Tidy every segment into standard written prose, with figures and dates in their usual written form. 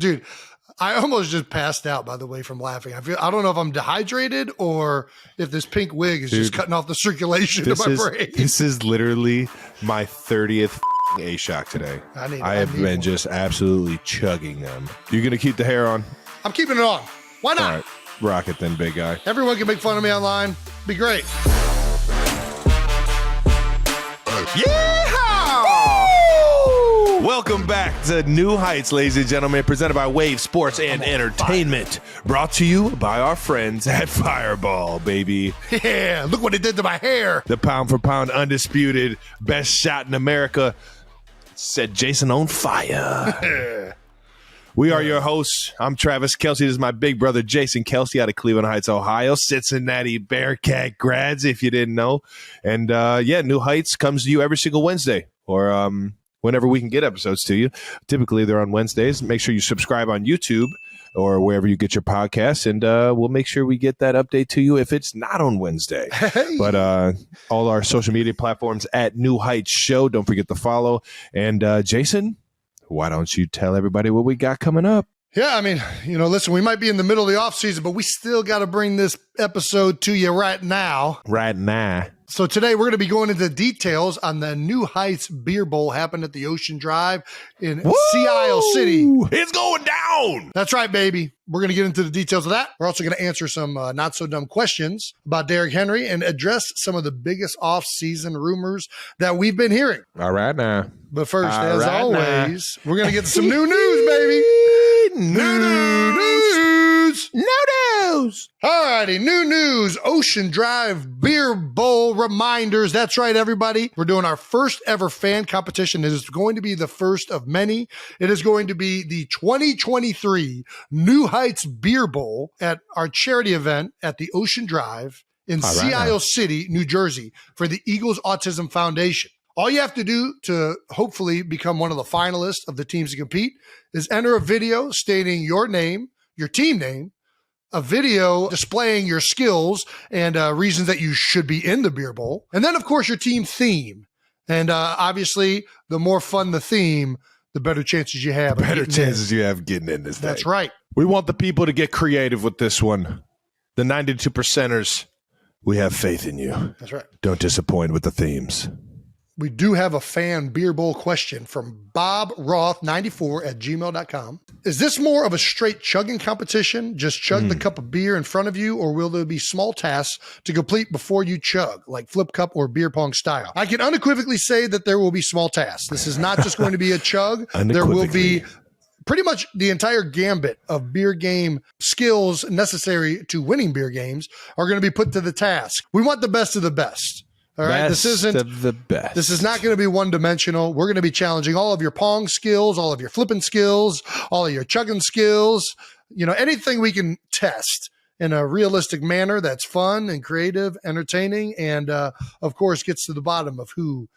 Dude, I almost just passed out, by the way, from laughing. I don't know if I'm dehydrated or if this pink wig is just cutting off the circulation to my brain. This is literally my 30th A-Shock today. I have been just absolutely chugging them. You going to keep the hair on? I'm keeping it on. Why not? All right. Rock it then, big guy. Everyone can make fun of me online. Be great. Yeehaw! Welcome back to New Heights, ladies and gentlemen, presented by Wave Sports and Entertainment. Brought to you by our friends at Fireball, baby. Yeah, look what it did to my hair. The pound for pound undisputed best shot in America. Set Jason on fire. We are your hosts. I'm Travis Kelce. This is my big brother, Jason Kelce, out of Cleveland Heights, Ohio. Cincinnati Bearcat grads, if you didn't know. And New Heights comes to you every single Wednesday or whenever we can get episodes to you. Typically, they're on Wednesdays. Make sure you subscribe on YouTube or wherever you get your podcasts, and we'll make sure we get that update to you if it's not on Wednesday. Hey. But all our social media platforms at New Heights Show. Don't forget to follow. And Jason, why don't you tell everybody what we got coming up? Yeah, I mean, listen, we might be in the middle of the offseason, but we still got to bring this episode to you right now. Right now. So today we're going to be going into details on the New Heights Beer Bowl happened at the Ocean Drive in Sea Isle City. It's going down. That's right, baby. We're going to get into the details of that. We're also going to answer some not so dumb questions about Derrick Henry and address some of the biggest off-season rumors that we've been hearing. All right now. But first, as always, we're going to get to some new news, baby. New news. All righty, new news. Ocean Drive Beer Bowl reminders. That's right, everybody. We're doing our first ever fan competition. It is going to be the first of many. It is going to be the 2023 New Heights Beer Bowl at our charity event at the Ocean Drive in Sea Isle City, New Jersey, for the Eagles Autism Foundation. All you have to do to hopefully become one of the finalists of the teams to compete is enter a video stating your name, your team name, a video displaying your skills and reasons that you should be in the beer bowl. And then, of course, your team theme. And obviously, the more fun the theme, the better chances you have. You have getting in this thing. That's right. We want the people to get creative with this one. The 92%ers, we have faith in you. That's right. Don't disappoint with the themes. We do have a fan beer bowl question from BobRoth94@gmail.com. Is this more of a straight chugging competition? Just chug the cup of beer in front of you, or will there be small tasks to complete before you chug, like flip cup or beer pong style? I can unequivocally say that there will be small tasks. This is not just going to be a chug. There will be pretty much the entire gambit of beer game skills necessary to winning beer games are going to be put to the task. We want the best of the best. All right, this isn't the best. This is not going to be one-dimensional. We're going to be challenging all of your pong skills, all of your flipping skills, all of your chugging skills, anything we can test in a realistic manner that's fun and creative, entertaining, and, of course, gets to the bottom of who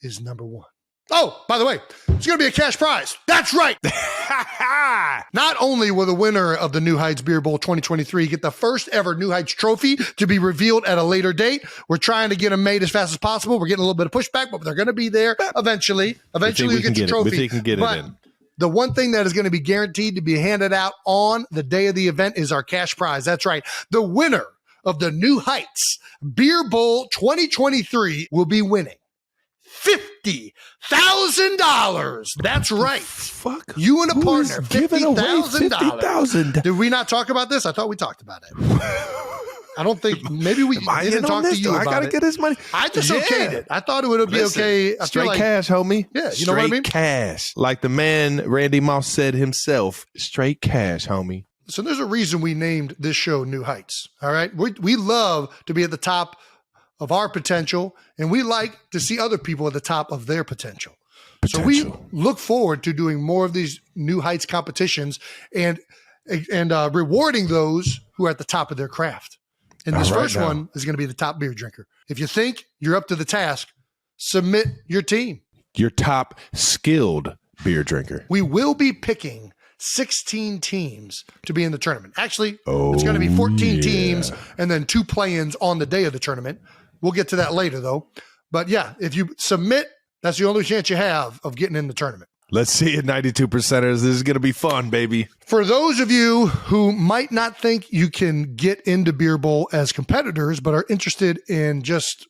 is number one. Oh, by the way, it's going to be a cash prize. That's right. Not only will the winner of the New Heights Beer Bowl 2023 get the first ever New Heights trophy to be revealed at a later date. We're trying to get them made as fast as possible. We're getting a little bit of pushback, but they're going to be there eventually. Eventually, you get your trophy. We can get it in. The one thing that is going to be guaranteed to be handed out on the day of the event is our cash prize. That's right. The winner of the New Heights Beer Bowl 2023 will be winning $50,000. That's right. Fuck. You and a partner. $50,000. Did we not talk about this? I thought we talked about it. I don't think. Maybe we didn't talk to you about it. I gotta get his money. I just okayed it. I thought it would be okay. I Straight cash, homie. Yeah, you know what I mean? Straight cash. Like the man Randy Moss said himself. Straight cash, homie. So there's a reason we named this show New Heights. All right. We love to be at the top of our potential, and we like to see other people at the top of their potential. So we look forward to doing more of these New Heights competitions and rewarding those who are at the top of their craft. And this first one is going to be the top beer drinker. If you think you're up to the task, submit your team. Your top skilled beer drinker. We will be picking 16 teams to be in the tournament. Actually, it's going to be 14 teams and then 2 play-ins on the day of the tournament. We'll get to that later, though. But yeah, if you submit, that's the only chance you have of getting in the tournament. Let's see it, 92 percenters. This is going to be fun, baby. For those of you who might not think you can get into Beer Bowl as competitors, but are interested in just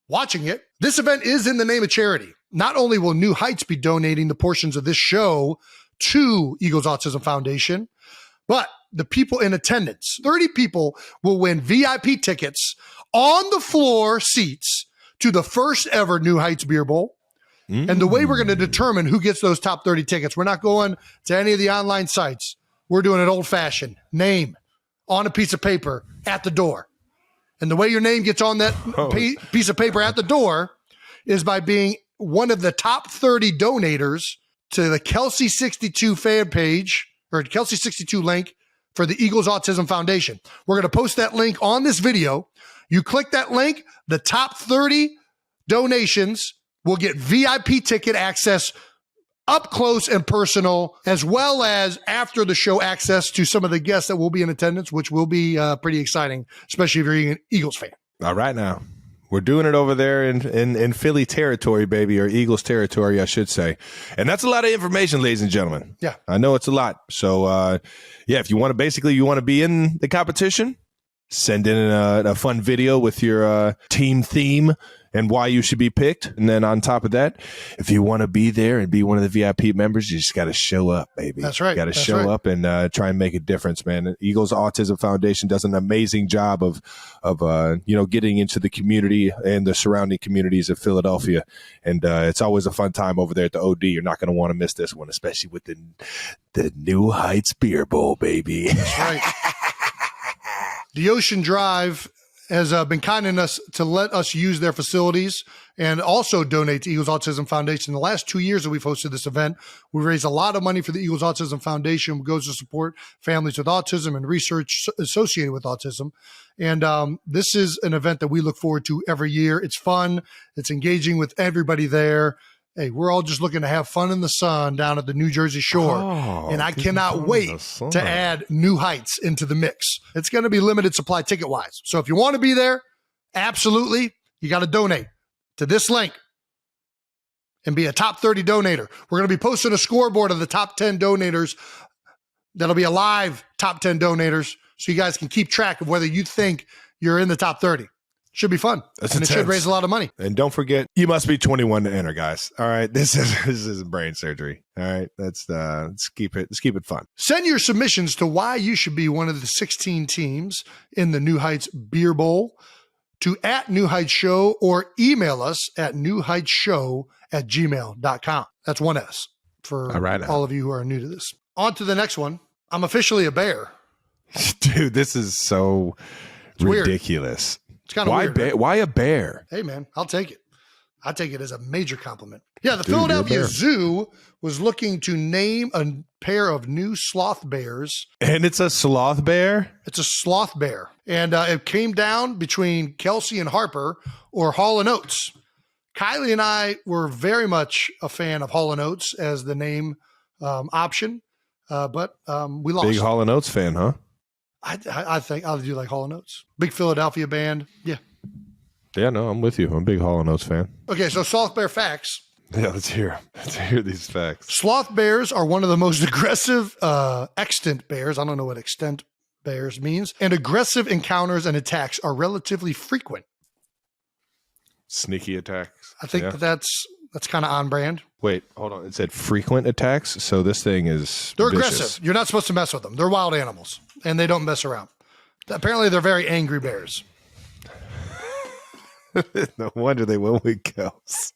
watching it, this event is in the name of charity. Not only will New Heights be donating the portions of this show to Eagles Autism Foundation, but the people in attendance, 30 people, will win VIP tickets on the floor seats to the first ever New Heights Beer Bowl. And the way we're going to determine who gets those top 30 tickets, we're not going to any of the online sites. We're doing it old fashioned. Name on a piece of paper at the door. And the way your name gets on that piece of paper at the door is by being one of the top 30 donators to the Kelce 62 fan page or Kelce 62 link for the Eagles Autism Foundation. We're going to post that link on this video. You click that link, the top 30 donations will get VIP ticket access up close and personal, as well as after the show access to some of the guests that will be in attendance, which will be pretty exciting, especially if you're an Eagles fan. All right, now. We're doing it over there in Philly territory, baby, or Eagles territory, I should say. And that's a lot of information, ladies and gentlemen. Yeah. I know it's a lot. So, if you want to be in the competition, send in a fun video with your team theme and why you should be picked. And then on top of that, if you want to be there and be one of the VIP members, you just got to show up, baby. That's right. Got to show up and try and make a difference, man. The Eagles Autism Foundation does an amazing job of getting into the community and the surrounding communities of Philadelphia. And it's always a fun time over there at the OD. You're not going to want to miss this one, especially with the New Heights Beer Bowl, baby. That's right. The Ocean Drive has been kind enough to let us use their facilities and also donate to Eagles Autism Foundation. The last 2 years that we've hosted this event, we raised a lot of money for the Eagles Autism Foundation, which goes to support families with autism and research associated with autism. And this is an event that we look forward to every year. It's fun. It's engaging with everybody there. Hey, we're all just looking to have fun in the sun down at the New Jersey shore. And I cannot wait to add New Heights into the mix. It's going to be limited supply ticket-wise. So if you want to be there, absolutely, you got to donate to this link and be a top 30 donator. We're going to be posting a scoreboard of the top 10 donators. That'll be a live top 10 donators so you guys can keep track of whether you think you're in the top 30. Should be fun. That's and intense. It should raise a lot of money. And don't forget, you must be 21 to enter, guys. All right. This is brain surgery. All right. Let's keep it fun. Send your submissions to why you should be one of the 16 teams in the New Heights Beer Bowl to @NewHeightsShow or email us at newheightsshow@gmail.com. That's one S for all of you who are new to this. On to the next one. I'm officially a bear. Dude, this is so ridiculous. Weird. It's kind of weird. Why a bear? Hey, man, I'll take it. I take it as a major compliment. Yeah, the Philadelphia Zoo was looking to name a pair of new sloth bears. And it's a sloth bear? It's a sloth bear. And it came down between Kelce and Harper or Hall & Oates. Kylie and I were very much a fan of Hall & Oates as the name option, but we lost. Big Hall & Oates fan, huh? I think I'll do like Hall & Oates. Big Philadelphia band. Yeah. Yeah, no, I'm with you. I'm a big Hall & Oates fan. Okay, so sloth bear facts. Yeah, let's hear these facts. Sloth bears are one of the most aggressive extant bears. I don't know what extant bears means. And aggressive encounters and attacks are relatively frequent. Sneaky attacks. I think that's kind of on brand. Wait, hold on. It said frequent attacks, so this thing is They're vicious. Aggressive. You're not supposed to mess with them. They're wild animals, and they don't mess around. Apparently, they're very angry bears. No wonder they went with Kels.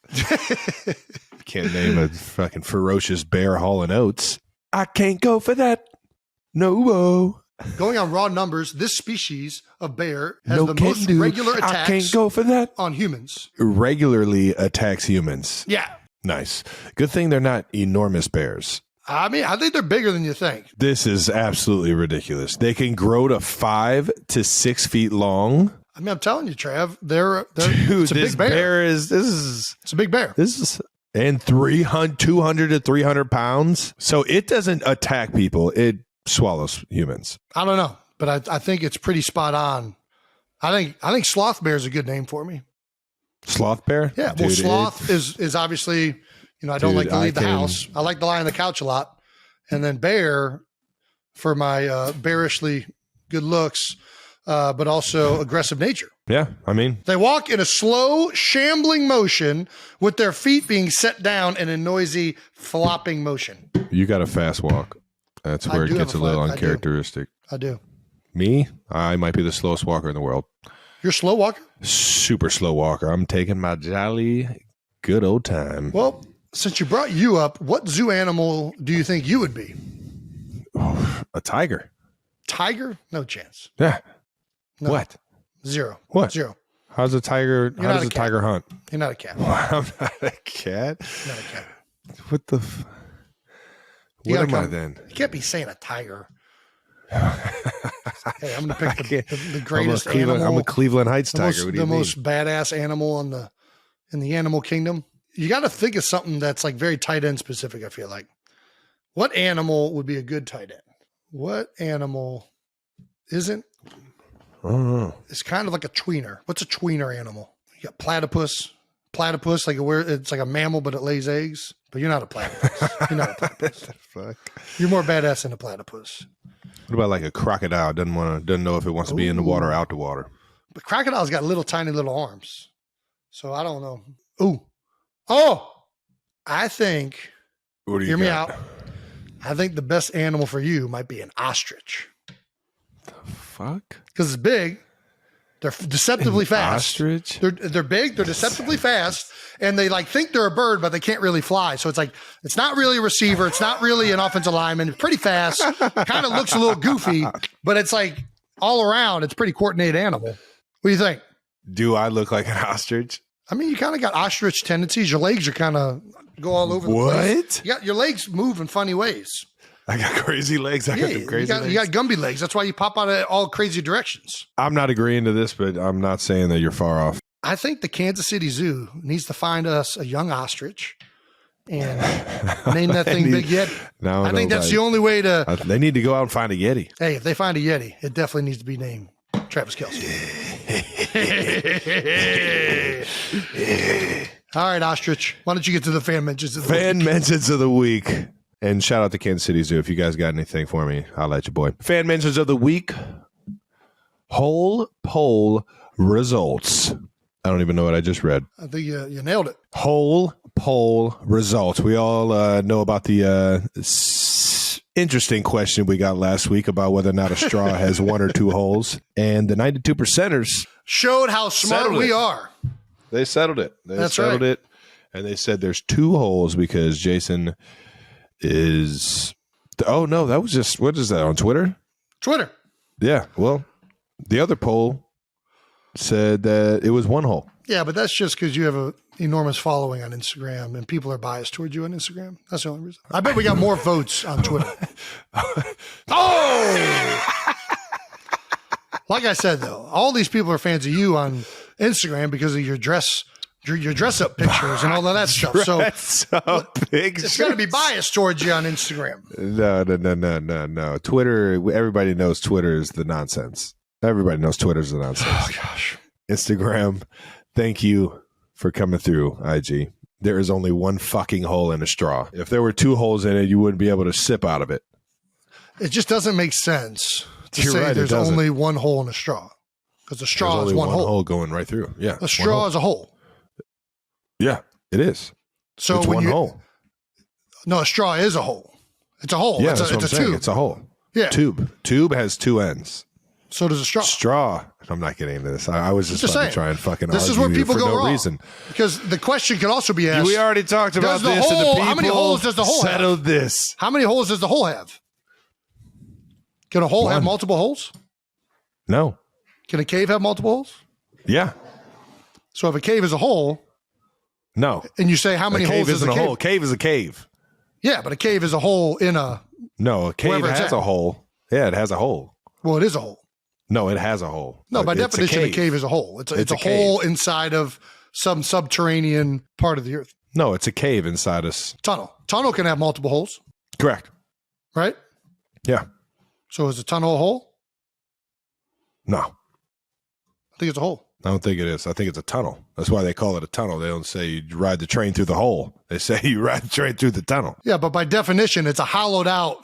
Can't name a fucking ferocious bear Hall & Oates. I can't go for that. No. Going on raw numbers, this species of bear has the most regular attacks I can't go for that. On humans. Regularly attacks humans. Yeah. Nice. Good thing they're not enormous bears. I mean, I think they're bigger than you think. This is absolutely ridiculous. They can grow to 5 to 6 feet long. I mean, I'm telling you, Trav, Dude, it's a big bear. It's a big bear. And 200 to 300 pounds. So it doesn't attack people. It swallows humans. I don't know, but I think it's pretty spot on. I think sloth bear is a good name for me. Sloth bear? Yeah. Dude, well, sloth is obviously, You know, I don't Dude, like to leave the I can- house. I like to lie on the couch a lot. And then Bear for my bearishly good looks, but also aggressive nature. Yeah, I mean, They walk in a slow, shambling motion with their feet being set down in a noisy, flopping motion. you got a fast walk. That's where it do gets a have a little I do. uncharacteristic. I do. Me, I might be the slowest walker in the world. You're a slow walker? Super slow walker. I'm taking my jolly good old time. Well, since you brought you up, what zoo animal do you think you would be? A tiger. Tiger? No chance. Yeah. No. What? Zero. What? Zero. How's a tiger? You're How not does a a cat. tiger hunt? You're not a cat. I'm not a cat. You're not a cat. What the? You What am gotta I come- then? You can't be saying a tiger. Hey, I'm going to pick the greatest I'm animal. a Cleveland Heights the tiger. most, What do the you mean? most badass animal in the animal kingdom. You got to think of something that's like very tight end specific. I feel like, what animal would be a good tight end? What animal isn't? I don't know. It's kind of like a tweener. What's a tweener animal? You got platypus. Platypus, like it's like a mammal, but it lays eggs. But you're not a platypus. You're not a platypus. Fuck. You're more badass than a platypus. What about like a crocodile? Doesn't know if it wants to be in the water or out the water. But crocodile's got little tiny little arms. So I don't know. Ooh. Oh. I think, What do you hear me got? out. I think the best animal for you might be an ostrich. Fuck. Because it's big. They're deceptively fast. Ostrich. They're big. They're deceptively fast, and they like think they're a bird, but they can't really fly. So it's like it's not really a receiver. It's not really an offensive lineman. It's pretty fast. Kind of looks a little goofy, but it's like all around. It's a pretty coordinated animal. What do you think? Do I look like an ostrich? I mean, you kind of got ostrich tendencies. Your legs are kind of go all over the place. What? You got your legs move in funny ways. I got crazy legs. I got them crazy legs. You got Gumby legs. That's why you pop out of all crazy directions. I'm not agreeing to this, but I'm not saying that you're far off. I think the Kansas City Zoo needs to find us a young ostrich and name that thing Big Yeti. No, I think that's the only way to. They need to go out and find a Yeti. Hey, if they find a Yeti, it definitely needs to be named Travis Kelce. All right, ostrich. Why don't you get to the fan mentions? Of the Fan week? mentions of the week. And shout out to Kansas City Zoo. If you guys got anything for me, I'll let you, boy. Fan mentions of the week. Whole poll results. I don't even know what I just read. I think you nailed it. Whole poll results. We all know about the interesting question we got last week about whether or not a straw has one or two holes. And the 92 percenters Showed how smart Settled we it. are. They settled it. That's settled right. it. And they said there's two holes because Jason is. Oh, no, that was just. What is that on Twitter? Twitter. Yeah. Well, the other poll said that it was one hole. Yeah, but that's just because you have an enormous following on Instagram and people are biased towards you on Instagram. That's the only reason. I bet we got more votes on Twitter. Oh! Like I said, though, all these people are fans of you on Instagram because of your dress up pictures and all of that stuff. So That's a big. it's going to be biased towards you on Instagram. No. Twitter. Everybody knows Twitter is the nonsense. Everybody knows Twitter is the nonsense. Oh, gosh. Instagram. Thank you for coming through, IG. There is only one fucking hole in a straw. If there were two holes in it, you wouldn't be able to sip out of it. It just doesn't make sense to You're say right, it there's doesn't. only one hole in a straw because a straw There's is only one hole. going right through. Yeah. A one straw hole. is a hole. Yeah, it is. So it's when one you hole. no, a straw is a hole. It's a hole. Yeah, it's that's what I'm a saying. tube. It's a hole. Yeah. Tube. Tube has two ends. So does a straw. Straw. I'm not getting into this. I was just Just about to saying. try and fucking This is argue where people for go no wrong. reason. Because the question could also be asked: We already talked about Does the this, and the hole- people how many holes does the hole have? settled this. how many holes does the hole have? Can a hole have One. multiple holes? No. Can a cave have multiple holes? Yeah. So if a cave is a hole, No. and you say how many a holes cave is isn't a a cave? hole. Cave is a cave. Yeah, but a cave is a hole in a. No, a cave Wherever it's has at. a hole. Yeah, it has a hole. Well, it is a hole. No, it has a hole. No, by It's definition, a cave is a hole. It's a a hole cave. inside of some subterranean part of the earth. No, it's a cave inside us. Tunnel. Tunnel can have multiple holes, Correct. right? Yeah. So is a tunnel a hole? No. I think it's a hole. I don't think it is. I think it's a tunnel. That's why they call it a tunnel. They don't say you ride the train through the hole. They say you ride the train through the tunnel. Yeah, but by definition, it's a hollowed out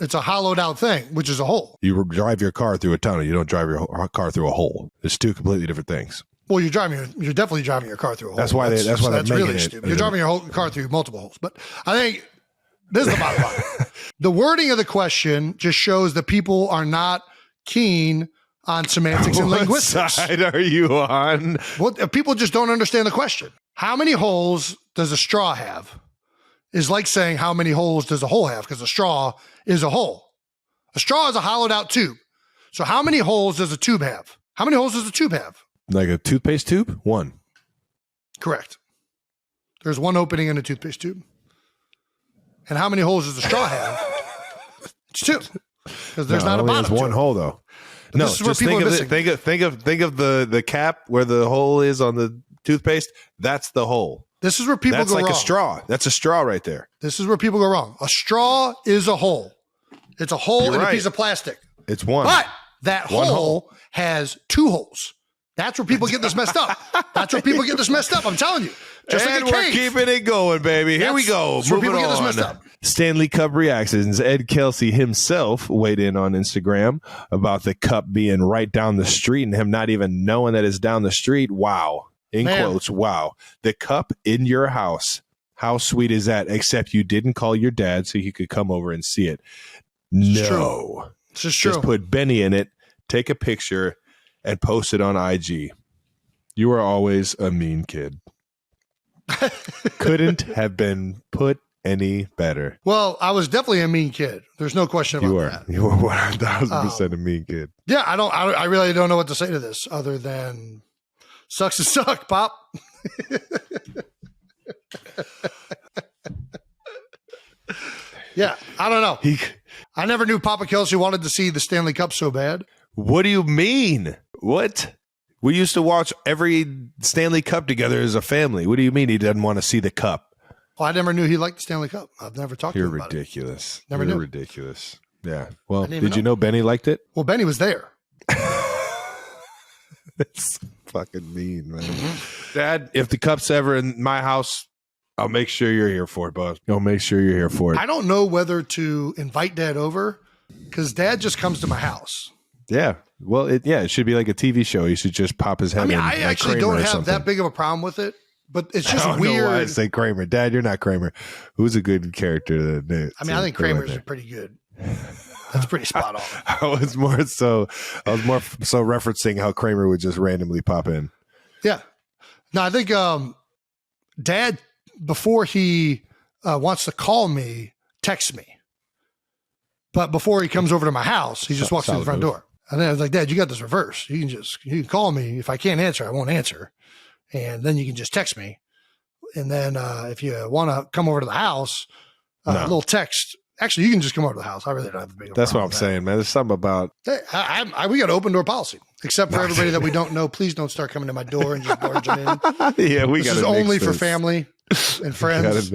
thing, which is a hole. You drive your car through a tunnel. You don't drive your car through a hole. It's two completely different things. Well, you're definitely driving your car through a hole. That's why that's really stupid. You're driving your whole car through multiple holes. But I think this is the bottom line. The wording of the question just shows that people are not keen on semantics and linguistics. What side are you on? Well, people just don't understand the question. How many holes does a straw have? Is like saying how many holes does a hole have? Because a straw is a hole. A straw is a hollowed out tube. So how many holes does a tube have? How many holes does a tube have? Like a toothpaste tube? One. Correct. There's one opening in a toothpaste tube. And how many holes does a straw have? It's two. Because there's not a bottom. There's one hole though. No, just think of the cap where the hole is on the toothpaste. That's the hole. This is where people go wrong. That's like a straw. That's a straw right there. This is where people go wrong. A straw is a hole. It's a hole in a piece of plastic. It's one. But that hole has two holes. That's where people get this messed up. I'm telling you. Just and like a we're cave. keeping it going, baby. Here we go. That's where Moving people on. get this messed up. Stanley Cup reactions. Ed Kelce himself weighed in on Instagram about the cup being right down the street and him not even knowing that it's down the street. Wow. In quotes, wow. The cup in your house. How sweet is that? Except you didn't call your dad so he could come over and see it. No. It's just true. Just put Benny in it, take a picture, and post it on IG. You were always a mean kid. Couldn't have been put any better. Well, I was definitely a mean kid. There's no question about that. You were 1,000% a mean kid. Yeah, I really don't know what to say to this other than sucks to suck, Pop. Yeah, I don't know. I never knew Papa Kelce wanted to see the Stanley Cup so bad. What do you mean? What? We used to watch every Stanley Cup together as a family. What do you mean he doesn't want to see the cup? Well, I never knew he liked the Stanley Cup. I've never talked to him about ridiculous. it. Never knew. You're ridiculous. Yeah. Well, did you know Benny liked it? Well, Benny was there. It's fucking mean, man. Dad, if the cup's ever in my house, I'll make sure you're here for it, bud. I'll make sure you're here for it. I don't know whether to invite Dad over because Dad just comes to my house. Yeah. Well, it should be like a TV show. You should just pop his head in. I actually don't have that big of a problem with it, but it's just weird. I don't know why I say Kramer. Dad, you're not Kramer. Who's a good character? I think Kramer's pretty good. That's pretty spot on. I was more so referencing how Kramer would just randomly pop in. Yeah. No, I think Dad, before he wants to call me, texts me. But before he comes over to my house, he just walks through the front door. And then I was like, Dad, you got this reverse. You can call me. If I can't answer, I won't answer. And then you can just text me. And then if you want to come over to the house, a little text. Actually, you can just come over to the house. I really don't have a big problem. That's what I'm saying, man. There's something about. Hey, we got an open door policy. Except for everybody that we don't know. Please don't start coming to my door and just barging in. Yeah, this is only for family and friends.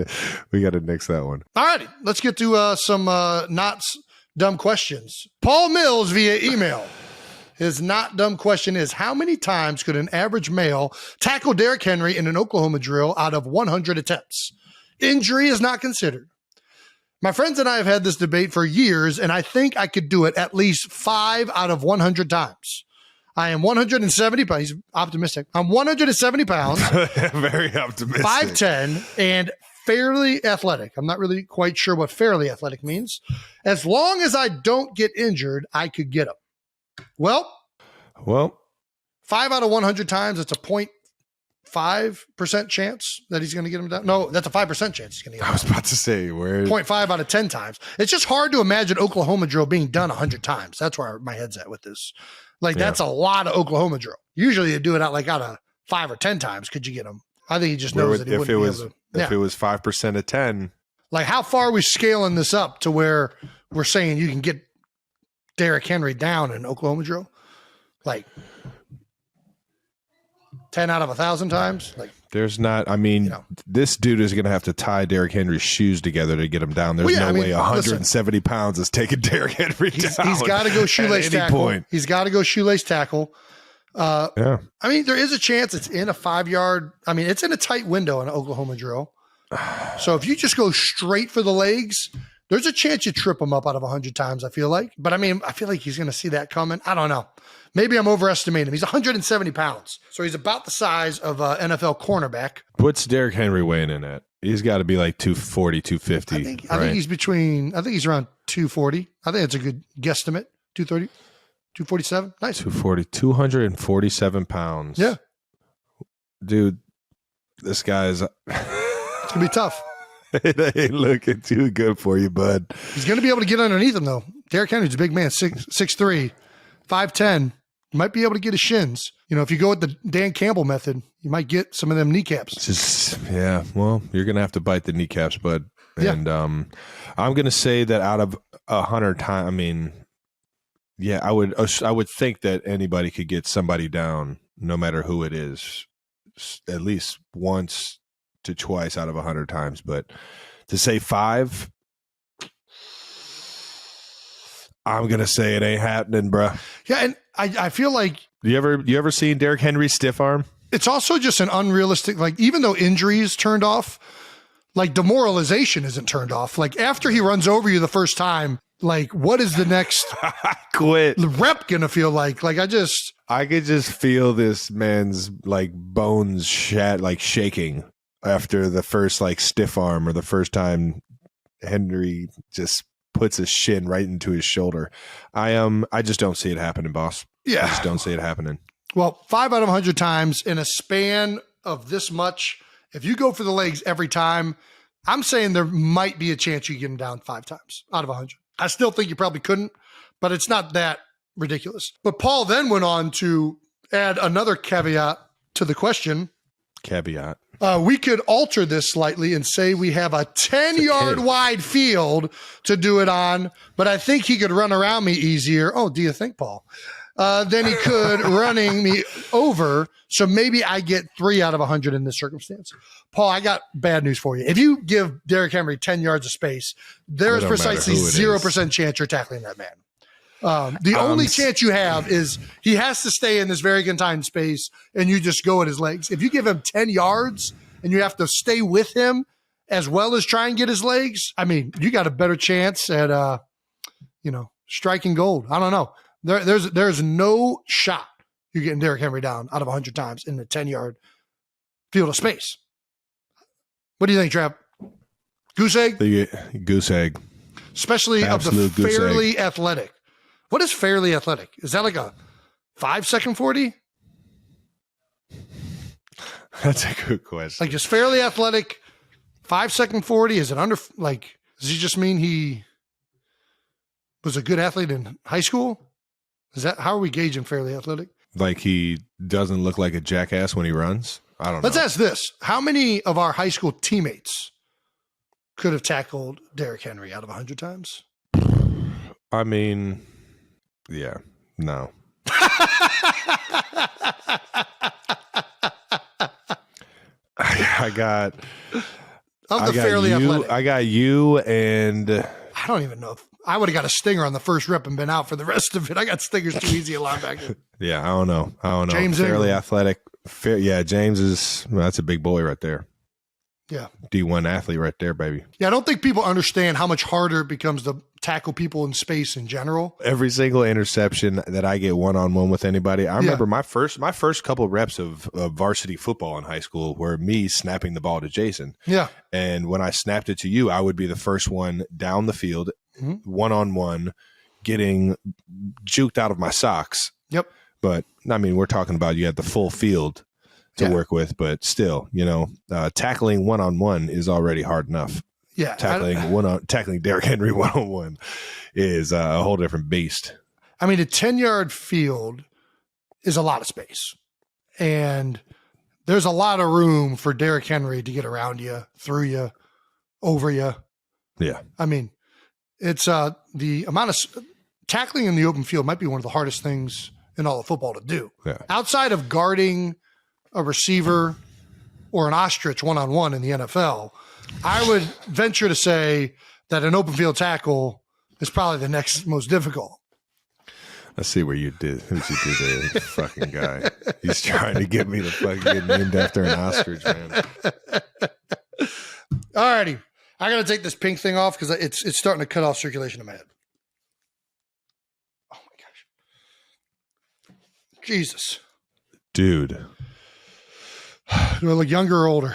We got to nix that one. All righty. Let's get to some not dumb questions. Paul Mills via email. His not dumb question is, how many times could an average male tackle Derrick Henry in an Oklahoma drill out of 100 attempts? Injury is not considered. My friends and I have had this debate for years, and I think I could do it at least 5 out of 100 times. I am 170 pounds. He's optimistic. I'm 170 pounds. Very optimistic. 5'10", and fairly athletic. I'm not really quite sure what fairly athletic means. As long as I don't get injured, I could get him. Well, 5 out of 100 times, it's a 0.5% chance that he's going to get him down. No, that's a 5% chance he's going to get him down. I was about to say, where 0.5 out of 10 times. It's just hard to imagine Oklahoma drill being done 100 times. That's where my head's at with this. That's a lot of Oklahoma drill. Usually you do it out of 5 or 10 times. Could you get him? I think he just knows that he wouldn't be able to. If it was 5% of 10. Like, how far are we scaling this up to where we're saying you can get Derrick Henry down in Oklahoma drill? Like 10 out of 1,000 times? Like, there's not, this dude is going to have to tie Derrick Henry's shoes together to get him down. There's no way 170 pounds is taking Derrick Henry down. He's got to go shoelace tackle. He's got to go shoelace tackle. Yeah. I mean, there is a chance it's in a 5-yard. I mean, it's in a tight window in an Oklahoma drill. So if you just go straight for the legs, there's a chance you trip him up out of 100 times, I feel like. But I mean, I feel like he's going to see that coming. I don't know. Maybe I'm overestimating him. He's 170 pounds. So he's about the size of an NFL cornerback. What's Derrick Henry weighing in at? He's got to be like 240, 250. I think he's around 240. I think it's a good guesstimate. 230, 247. Nice. 247 pounds. Yeah. Dude, this guy's. It's going to be tough. It ain't looking too good for you, bud. He's going to be able to get underneath him, though. Derrick Henry's a big man, 6'3", 5'10". You might be able to get his shins. You know, if you go with the Dan Campbell method, you might get some of them kneecaps. Well, you're going to have to bite the kneecaps, bud. Yeah. And I'm going to say that out of 100 times, I mean, yeah, I would think that anybody could get somebody down, no matter who it is, at least once to twice out of 100 times. But to say 5, I'm going to say it ain't happening, bro. Yeah, and I feel like You ever seen Derrick Henry's stiff arm? it's also just an unrealistic, like, even though injuries turned off, like, demoralization isn't turned off. Like, after he runs over you the first time, like, what is the next Quit. rep gonna feel like? Like, I could just feel this man's like bones shaking after the first like stiff arm or the first time Henry just puts his shin right into his shoulder. I just don't see it happening, boss. Yeah. I just don't see it happening. Well, 5 out of 100 times in a span of this much, if you go for the legs every time, I'm saying there might be a chance you get him down 5 times out of 100. I still think you probably couldn't, but it's not that ridiculous. But Paul then went on to add another caveat to the question. Caveat. We could alter this slightly and say we have a 10-yard wide field to do it on, but I think he could run around me easier. Oh, do you think, Paul? Then he could running me over. So maybe I get 3 out of 100 in this circumstance. Paul, I got bad news for you. If you give Derrick Henry 10 yards of space, there is precisely 0% chance you're tackling that man. The only chance you have is he has to stay in this very confined space and you just go at his legs. If you give him 10 yards and you have to stay with him as well as try and get his legs, I mean, you got a better chance at, striking gold. I don't know. There's no shot you're getting Derrick Henry down out of 100 times in the 10-yard field of space. What do you think, Trav? Goose egg? The goose egg. Especially Absolute of the goose fairly egg. athletic. What is fairly athletic? Is that like a 5-second 40? That's a good question. Like, is fairly athletic 5-second 40? Is it under, like, does he just mean he was a good athlete in high school? Is that, how are we gauging fairly athletic? Like he doesn't look like a jackass when he runs? I don't know. Let's ask this. How many of our high school teammates could have tackled Derrick Henry out of 100 times? I mean, yeah, no. I got fairly athletic. I got you, and I don't even know if I would have got a stinger on the first rep and been out for the rest of it. I got stingers too easy at linebacker. Yeah, I don't know. James fairly Ingram. athletic. James that's a big boy right there. Yeah. D1 athlete right there, baby. Yeah, I don't think people understand how much harder it becomes to tackle people in space in general. Every single interception that I get one-on-one with anybody, I remember my first couple reps of varsity football in high school were me snapping the ball to Jason. Yeah. And when I snapped it to you, I would be the first one down the field, one-on-one, getting juked out of my socks. Yep. But, I mean, we're talking about you had the full field to work with, but still, tackling one-on-one is already hard enough. Yeah. Tackling Derrick Henry one-on-one is a whole different beast. I mean, a 10-yard field is a lot of space. And there's a lot of room for Derrick Henry to get around you, through you, over you. Yeah. I mean, it's the amount of tackling in the open field might be one of the hardest things in all of football to do. Yeah. Outside of guarding a receiver or an ostrich one-on-one in the NFL, I would venture to say that an open field tackle is probably the next most difficult. I see what you did there, fucking guy. He's trying to get me to fucking get named after an ostrich, man. All righty. I got to take this pink thing off because it's starting to cut off circulation in my head. Oh, my gosh. Jesus. Dude. Do I look younger or older?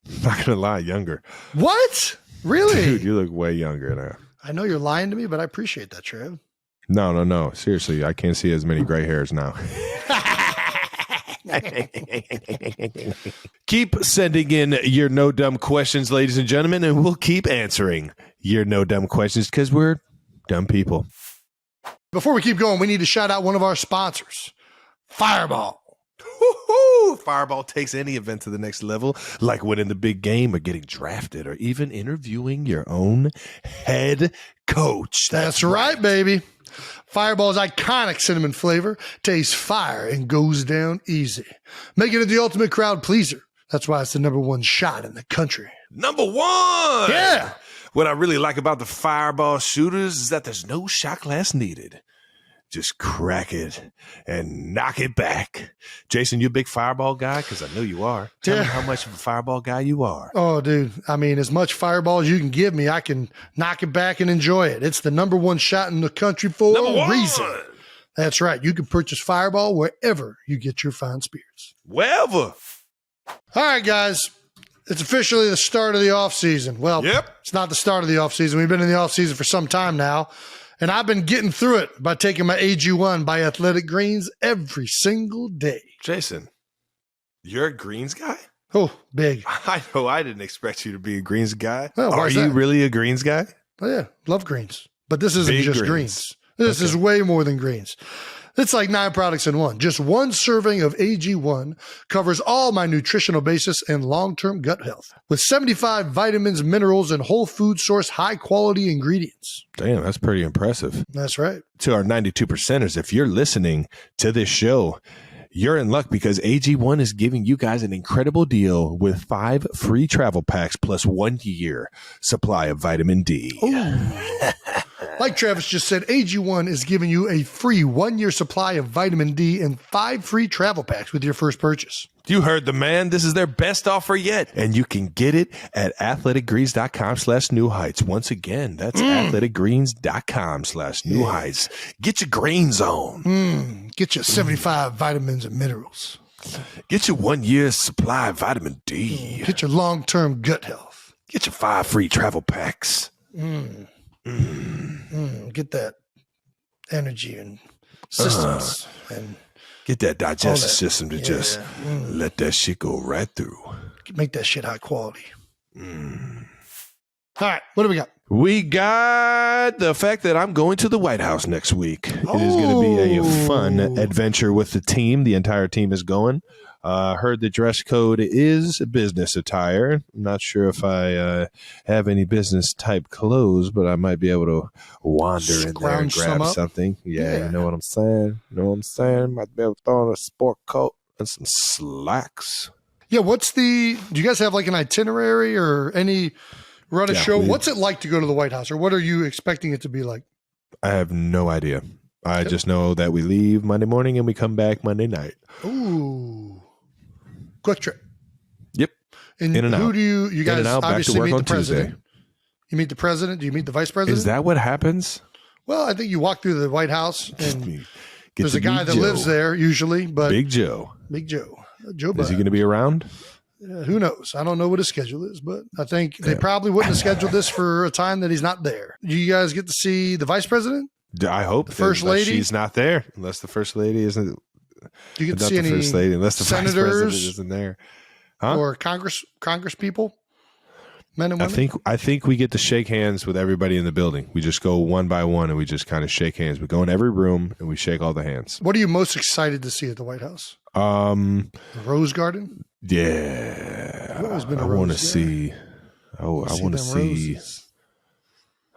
I'm not going to lie, younger. What? Really? Dude, you look way younger now. I know you're lying to me, but I appreciate that, Trev. No. Seriously, I can't see as many gray hairs now. Keep sending in your no dumb questions, ladies and gentlemen, and we'll keep answering your no dumb questions because we're dumb people. Before we keep going, we need to shout out one of our sponsors, Fireball. Woo-hoo! Fireball takes any event to the next level, like winning the big game or getting drafted or even interviewing your own head coach. That's right, baby. Fireball's iconic cinnamon flavor tastes fire and goes down easy, making it the ultimate crowd pleaser. That's why it's the #1 shot in the country. #1! Yeah. What I really like about the Fireball shooters is that there's no shot glass needed. Just crack it and knock it back. Jason, you a big Fireball guy? Because I know you are. Tell me how much of a Fireball guy you are. Oh, dude. I mean, as much Fireball as you can give me, I can knock it back and enjoy it. It's the #1 shot in the country for a reason. That's right. You can purchase Fireball wherever you get your fine spirits. Wherever. All right, guys. It's officially the start of the offseason. Well, It's not the start of the offseason. We've been in the offseason for some time now. And I've been getting through it by taking my AG1 by Athletic Greens every single day. Jason, you're a greens guy? Oh, big. I know I didn't expect you to be a greens guy. Well, are you really a greens guy? Oh, yeah, love greens. But this isn't Big just greens. This is way more than greens. It's like 9 products in one. Just one serving of AG1 covers all my nutritional basis and long-term gut health with 75 vitamins, minerals, and whole food source high-quality ingredients. Damn, that's pretty impressive. That's right. To our 92%ers, if you're listening to this show, you're in luck because AG1 is giving you guys an incredible deal with 5 free travel packs plus 1 year supply of vitamin D. Like Travis just said, AG1 is giving you a free 1 year supply of vitamin D and 5 free travel packs with your first purchase. You heard the man. This is their best offer yet. And you can get it at athleticgreens.com/new heights. Once again, that's athleticgreens.com/new heights. Get your greens on. Get your 75 vitamins and minerals. Get your 1 year supply of vitamin D. Get your long-term gut health. Get your 5 free travel packs. Get that energy and systems and get that digestive system to just let that shit go right through. Make that shit high quality. All right, what do we got? We got the fact that I'm going to the White House next week. It is going to be a fun adventure with the team. The entire team is going. Heard the dress code is business attire. I'm not sure if I have any business type clothes, but I might be able to wander in there and grab something. Yeah, you know what I'm saying? Might be able to throw on a sport coat and some slacks. Yeah, do you guys have like an itinerary or any run a show? What's it like to go to the White House, or what are you expecting it to be like? I have no idea. I just know that we leave Monday morning and we come back Monday night. Ooh. Quick trip. Yep. And in and who out. do you guys obviously meet the president? Tuesday. You meet the president? Do you meet the vice president? Is that what happens? Well, I think you walk through the White House and there's a guy that lives there usually, but Big Joe. Joe Biden. Is he going to be around? Who knows? I don't know what his schedule is, but I think they probably wouldn't have scheduled this for a time that he's not there. Do you guys get to see the vice president? I hope the first lady. She's not there unless the first lady isn't. Do you get to see any first lady, unless the senators vice president isn't there, or Congress people, men and women? I think we get to shake hands with everybody in the building. We just go one by one and we just kind of shake hands. We go in every room and we shake all the hands. What are you most excited to see at the White House? The Rose Garden. Yeah, I've always been I want to see. I want to see. Roses.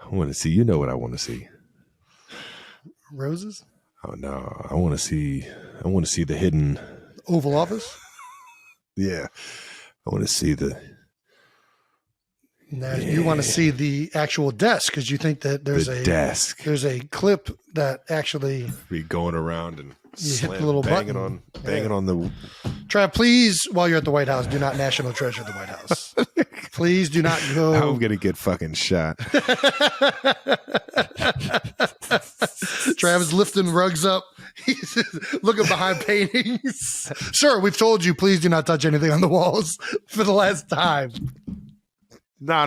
I want to see. You know what I want to see? Roses. Oh no! I want to see. I want to see the hidden Oval Office. Yeah, I want to see the. Now, you want to see the actual desk because you think that there's desk. There's a clip that actually be going around and hit the little banging button. on the. Trav, please, while you're at the White House, do not national treasure the White House. Please do not go. I'm gonna get fucking shot. Travis lifting rugs up. He's looking behind paintings. Sir, we've told you, please do not touch anything on the walls for the last time. No.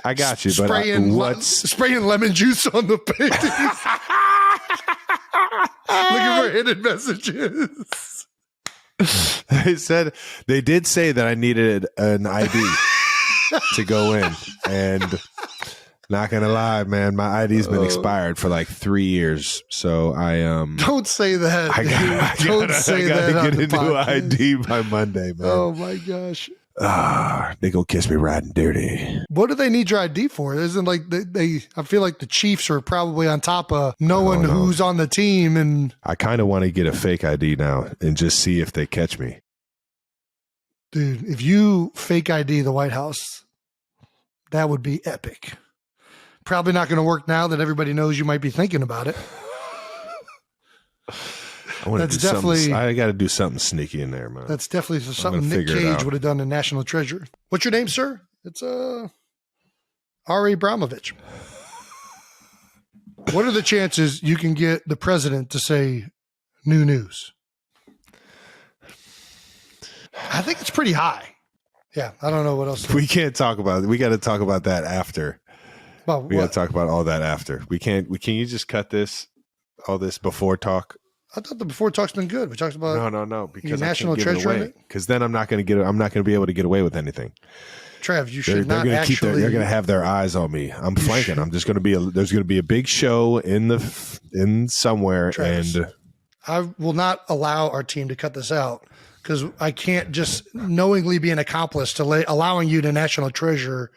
I got you, but spraying lemon juice on the paintings? Looking for hidden messages. They did say that I needed an ID to go in, and not gonna lie, man, my ID's been expired for like 3 years. So I don't say that. I gotta get a new ID by Monday, man. Oh my gosh. They gonna kiss me riding dirty. What do they need your ID for? Isn't like I feel like the Chiefs are probably on top of knowing who's on the team, and I kind of want to get a fake ID now and just see if they catch me. Dude, if you fake ID the White House, that would be epic. Probably not going to work now that everybody knows you might be thinking about it. That's definitely. I got to do something sneaky in there, man. That's definitely something Nick Cage would have done in National Treasure. What's your name, sir? It's R. Abramovich. What are the chances you can get the president to say new news? I think it's pretty high. Yeah, I don't know what else. We can't talk about it. We got to talk about that after. Well, we got to talk about all that after. We can't. Can you just cut all this before talk? I thought the before talk's been good. We talked about no because National Treasure. Because then I'm not going to be able to get away with anything. Trav, you should not they're actually. They're going to have their eyes on me. I'm flanking. I'm just going to be. There's going to be a big show in somewhere, Travis, and I will not allow our team to cut this out because I can't just knowingly be an accomplice to allowing you to National Treasure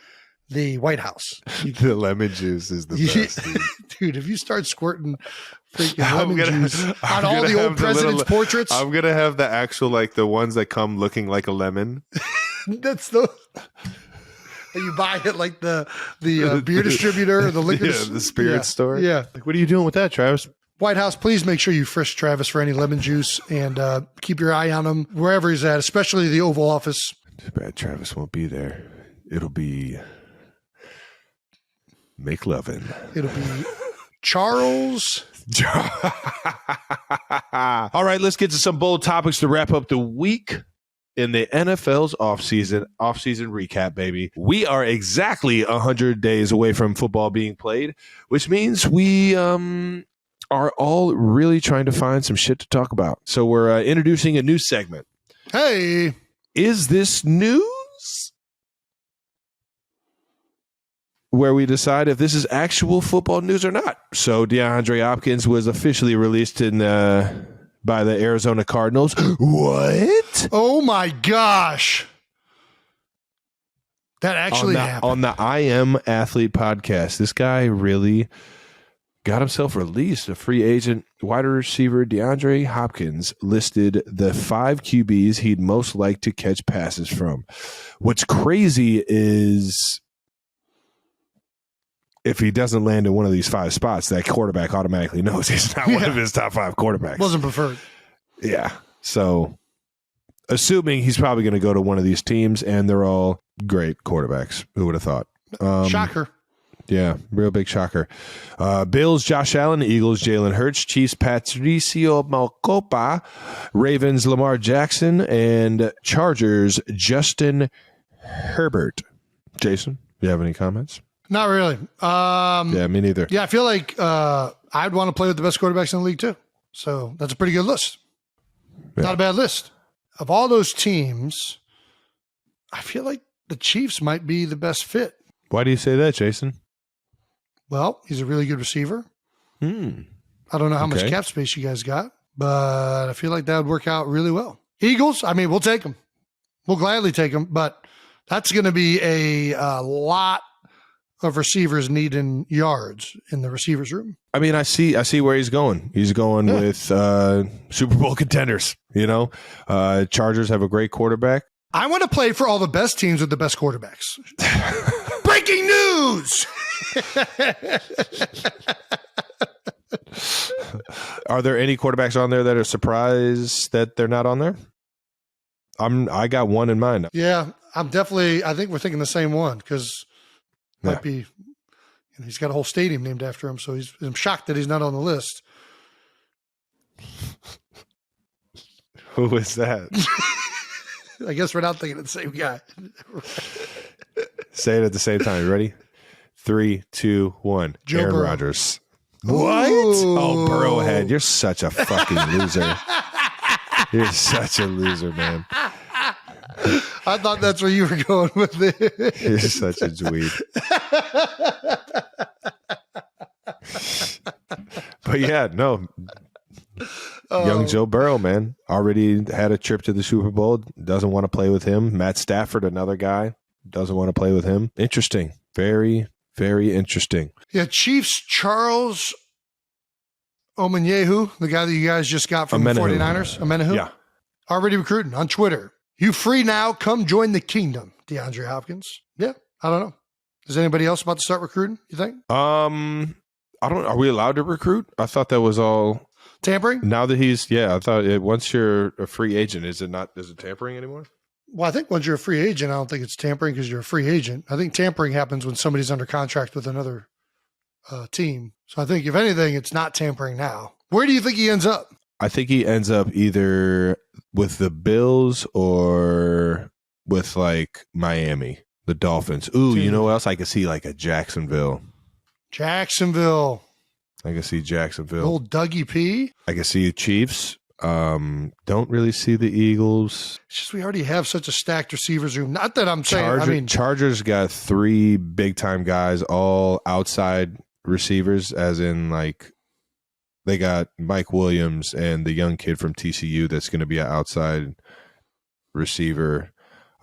the White House. The lemon juice is the best, dude. If you start squirting freaking lemon juice on all the old presidents' portraits, I'm gonna have the actual the ones that come looking like a lemon. That's the. You buy it like the beer distributor or the liquor, the spirit store. Yeah. What are you doing with that, Travis? White House, please make sure you frisk Travis for any lemon juice and keep your eye on him wherever he's at, especially the Oval Office. Too bad Travis won't be there. It'll be McLovin. It'll be Charles. All right, let's get to some bold topics to wrap up the week in the NFL's offseason recap, baby. We are exactly 100 days away from football being played, which means we are all really trying to find some shit to talk about. So we're introducing a new segment. Hey, is this news? Where we decide if this is actual football news or not. So DeAndre Hopkins was officially released by the Arizona Cardinals. What? Oh my gosh. That actually happened. On the I Am Athlete podcast, this guy really got himself released. A free agent wide receiver DeAndre Hopkins listed the 5 QBs he'd most like to catch passes from. What's crazy is if he doesn't land in one of these 5 spots, that quarterback automatically knows he's not one of his top 5 quarterbacks. Wasn't preferred. Yeah. So assuming he's probably going to go to one of these teams, and they're all great quarterbacks. Who would have thought? Shocker. Yeah, real big shocker. Bills, Josh Allen. Eagles, Jalen Hurts. Chiefs, Patricio Malcopa. Ravens, Lamar Jackson. And Chargers, Justin Herbert. Jason, do you have any comments? Not really. Yeah, me neither. Yeah, I feel like I'd want to play with the best quarterbacks in the league too. So that's a pretty good list. Yeah. Not a bad list. Of all those teams, I feel like the Chiefs might be the best fit. Why do you say that, Jason? Well, he's a really good receiver. I don't know how much cap space you guys got, but I feel like that would work out really well. Eagles, I mean, we'll take them. We'll gladly take them, but that's going to be a lot of receivers needing yards in the receivers room. I mean, I see where he's going. He's going with Super Bowl contenders, Chargers have a great quarterback. I want to play for all the best teams with the best quarterbacks. Breaking news! Are there any quarterbacks on there that are surprised that they're not on there? I got one in mind. Yeah, I think we're thinking the same one because might be, he's got a whole stadium named after him. So I'm shocked that he's not on the list. Who is that? I guess we're not thinking of the same guy. Say it at the same time. You ready? 3, 2, 1. Joe Aaron Burrow. Rodgers. What? Oh, Burrowhead. You're such a fucking loser. You're such a loser, man. I thought that's where you were going with it. You're such a dweeb. But yeah, no. Young Joe Burrow, man, already had a trip to the Super Bowl. Doesn't want to play with him. Matt Stafford, another guy, doesn't want to play with him. Interesting. Very, very interesting. Yeah, Chiefs Charles Omenyehu, the guy that you guys just got from the 49ers. Amenahu? Yeah. Already recruiting on Twitter. You free now? Come join the kingdom, DeAndre Hopkins. Yeah, I don't know. Is anybody else about to start recruiting, you think? I don't. Are we allowed to recruit? I thought that was all tampering. Now that I thought once you're a free agent, is it tampering anymore? Well, I think once you're a free agent, I don't think it's tampering because you're a free agent. I think tampering happens when somebody's under contract with another team. So I think if anything, it's not tampering now. Where do you think he ends up? I think he ends up either with the Bills or with like Miami, the Dolphins. Ooh, you know what else? I could see like a Jacksonville. Jacksonville. I can see Jacksonville. Old Dougie P. I can see Chiefs. Don't really see the Eagles. It's just we already have such a stacked receivers room. Not that I'm saying. Chargers got 3 big time guys, all outside receivers, as in like they got Mike Williams and the young kid from TCU that's going to be an outside receiver.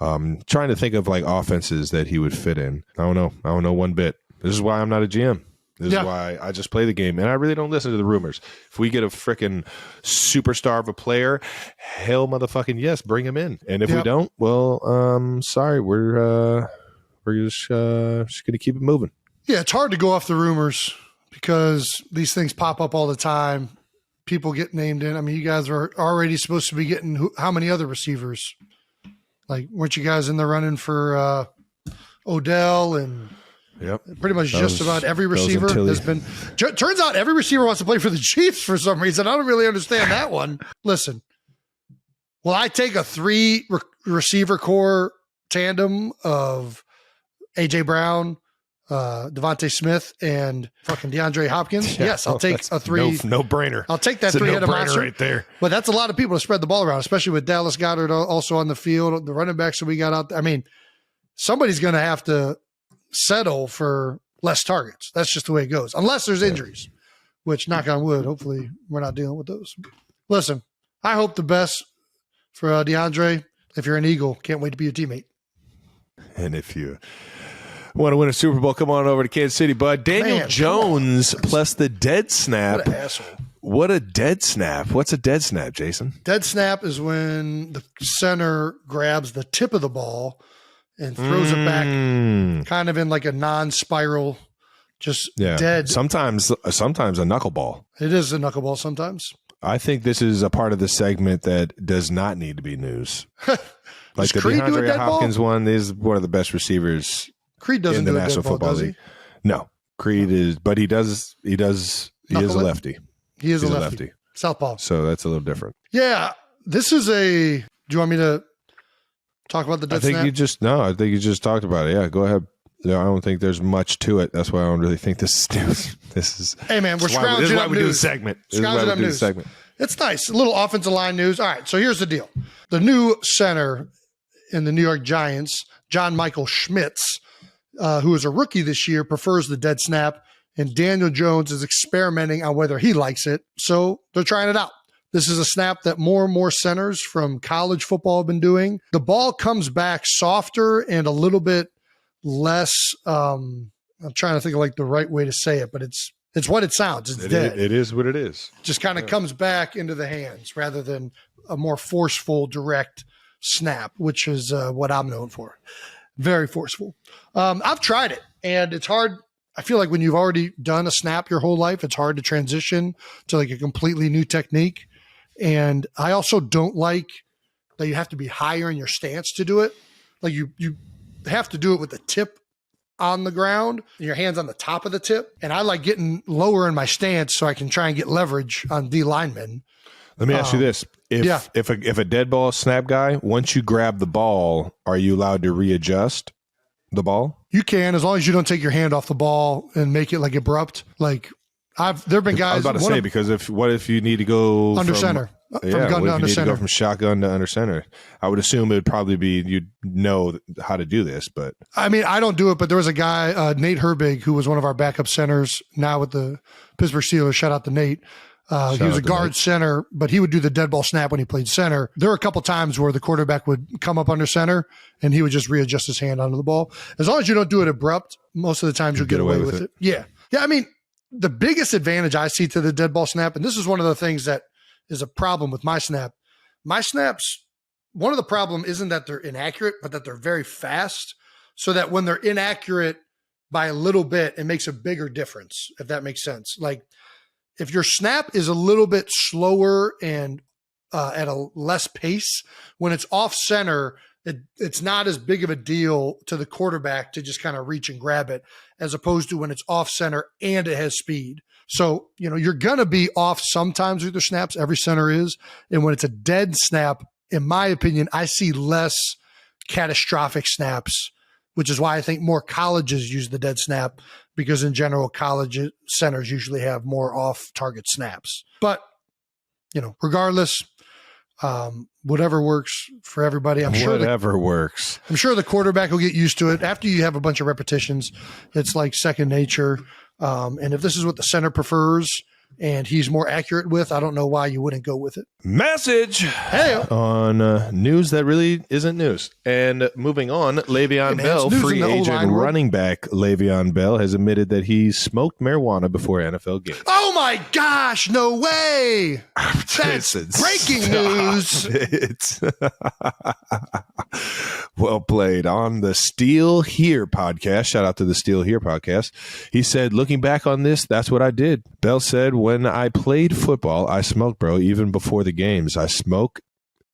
Trying to think of like offenses that he would fit in. I don't know one bit. This is why I'm not a GM. This is why I just play the game, and I really don't listen to the rumors. If we get a freaking superstar of a player, hell motherfucking yes, bring him in. And if we don't, well, sorry, we're just going to keep it moving. Yeah, it's hard to go off the rumors because these things pop up all the time. People get named in. I mean, you guys are already supposed to be getting how many other receivers? Like, weren't you guys in the running for Odell and pretty much about every receiver has been. Turns out every receiver wants to play for the Chiefs for some reason. I don't really understand that one. Listen, will I take a 3 receiver core tandem of A.J. Brown, Devontae Smith, and fucking DeAndre Hopkins? Yes, I'll take a 3. No brainer. I'll take that 3-headed monster right there. But that's a lot of people to spread the ball around, especially with Dallas Goedert also on the field, the running backs that we got out there. I mean, somebody's going to have to settle for less targets. That's just the way it goes, unless there's injuries, which, knock on wood, hopefully we're not dealing with those. Listen, I hope the best for DeAndre. If you're an Eagle, can't wait to be your teammate. And if you want to win a Super Bowl, come on over to Kansas City, bud. Daniel Jones plus the dead snap. What an asshole. What a dead snap. What's a dead snap, Jason? Dead snap is when the center grabs the tip of the ball and throws it back kind of in like a non-spiral, just dead. Sometimes a knuckleball. It is a knuckleball sometimes. I think this is a part of the segment that does not need to be news. Like the DeAndre Hopkins one is one of the best receivers in the National Football League. No, Creed is, but he is a lefty. He is a lefty. Southpaw. So that's a little different. Yeah. This is do you want me to talk about the dead snap? I think you just talked about it. Yeah, go ahead. Yeah, I don't think there's much to it. That's why I don't really think this is news. This is. Hey man, we're scrounging up news. Scrounging up news. It's nice. A little offensive line news. All right, so here's the deal. The new center in the New York Giants, John Michael Schmitz, who is a rookie this year, prefers the dead snap, and Daniel Jones is experimenting on whether he likes it. So they're trying it out. This is a snap that more and more centers from college football have been doing. The ball comes back softer and a little bit less. I'm trying to think of like the right way to say it, but it's what it sounds. It's dead. It is what it is. Just kind of comes back into the hands rather than a more forceful, direct snap, which is what I'm known for. Very forceful. I've tried it, and it's hard. I feel like when you've already done a snap your whole life, it's hard to transition to like a completely new technique. And I also don't like that you have to be higher in your stance to do it. Like you have to do it with the tip on the ground and your hands on the top of the tip. And I like getting lower in my stance so I can try and get leverage on D linemen. Let me ask you this. If a dead ball snap guy, once you grab the ball, are you allowed to readjust the ball? You can, as long as you don't take your hand off the ball and make it like abrupt. Like there've been guys. I was about to say, because what if you need to go under from center? Yeah, from gun what to if you need to under go from shotgun to under center? I would assume it would probably be you'd know how to do this, but I mean, I don't do it. But there was a guy, Nate Herbig, who was one of our backup centers now with the Pittsburgh Steelers. Shout out to Nate. He was a guard center, but he would do the dead ball snap when he played center. There were a couple times where the quarterback would come up under center and he would just readjust his hand onto the ball. As long as you don't do it abrupt, most of the times you'll get away with it. Yeah. Yeah. I mean, the biggest advantage I see to the dead ball snap, and this is one of the things that is a problem with my snap. My snaps, one of the problem isn't that they're inaccurate, but that they're very fast, so that when they're inaccurate by a little bit, it makes a bigger difference, if that makes sense. Like if your snap is a little bit slower and at a less pace, when it's off center, it's not as big of a deal to the quarterback to just kind of reach and grab it, as opposed to when it's off center and it has speed. So, you're going to be off sometimes with your snaps. Every center is. And when it's a dead snap, in my opinion, I see less catastrophic snaps, which is why I think more colleges use the dead snap, because in general, college centers usually have more off-target snaps. But, regardless, whatever works for everybody. Whatever works. I'm sure the quarterback will get used to it. After you have a bunch of repetitions, it's like second nature. And if this is what the center prefers and he's more accurate with, I don't know why you wouldn't go with it. Message on news that really isn't news. And moving on, Le'Veon Bell, free agent running back Le'Veon Bell, has admitted that he smoked marijuana before NFL games. Oh my gosh, no way! That's breaking news. It's well played. On the Steel Here podcast, shout out to the Steel Here podcast, he said, looking back on this, that's what I did. Bell said, when I played football, I smoked, bro. Even before the games, I smoke,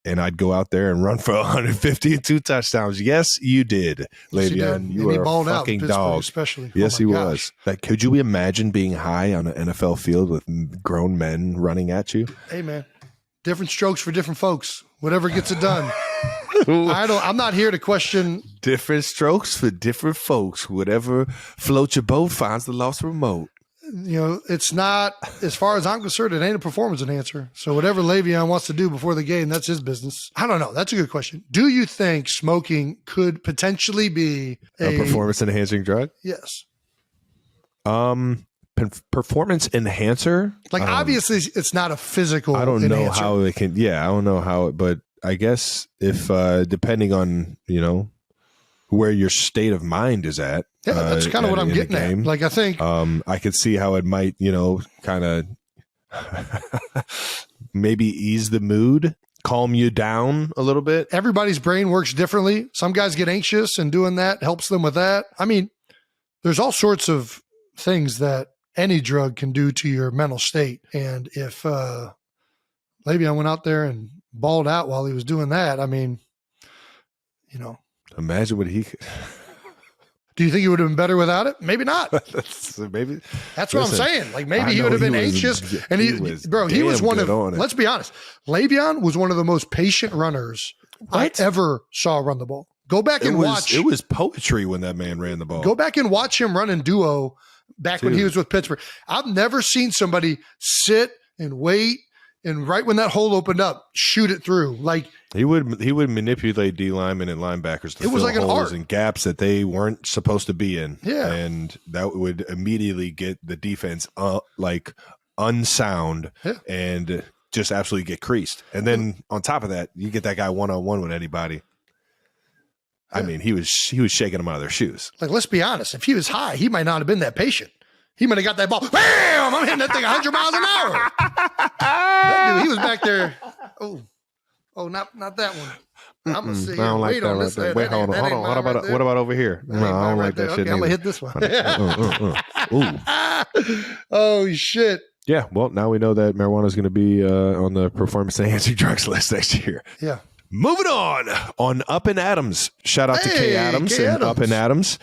and I'd go out there and run for 150 and 2 touchdowns. Yes, you did, Le'Veon. You are a fucking dog. Especially. Yes, he was. Like, could you imagine being high on an NFL field with grown men running at you? Hey, man, different strokes for different folks. Whatever gets it done. I'm not here to question. Different strokes for different folks. Whatever floats your boat finds the lost remote. It's not, as far as I'm concerned, it ain't a performance enhancer. So whatever Le'Veon wants to do before the game, that's his business. I don't know. That's a good question. Do you think smoking could potentially be a performance enhancing drug? Yes. Performance enhancer? Like, obviously, it's not a physical I don't know enhancer. how it can. Yeah, I don't know how, but I guess if depending on, where your state of mind is at. Yeah, that's kind of what I'm getting at. Like, I think I could see how it might, kind of maybe ease the mood, calm you down a little bit. Everybody's brain works differently. Some guys get anxious, and doing that helps them with that. I mean, there's all sorts of things that any drug can do to your mental state. And if Le'Veon went out there and balled out while he was doing that, I mean, imagine what he could. Do you think he would have been better without it? Maybe not. Maybe that's what I'm saying. Like, maybe he would have been anxious. And he was one of, let's be honest, Le'Veon was one of the most patient runners I ever saw run the ball. Go back and watch. It was poetry when that man ran the ball. Go back and watch him run in duo back when he was with Pittsburgh. I've never seen somebody sit and wait and right when that hole opened up, shoot it through. Like, he would manipulate D linemen and linebackers to fill like holes and gaps that they weren't supposed to be in. Yeah. And that would immediately get the defense unsound and just absolutely get creased. And then on top of that, you get that guy one-on-one with anybody. Yeah. I mean, he was shaking them out of their shoes. Like, let's be honest. If he was high, he might not have been that patient. He might have got that ball. Bam! I'm hitting that thing 100 miles an hour. That dude, he was back there. Oh, not that one. I'm gonna see. I don't like Wait that on right this. there. Wait, hold on. What about over here? No, I don't like that shit. Okay, I'm gonna hit this one. Oh shit. Yeah, well, now we know that marijuana is going to be on the performance-enhancing drugs list next year. Yeah. Moving on Up and Adams. Shout out to Kay Adams and Up and Adams.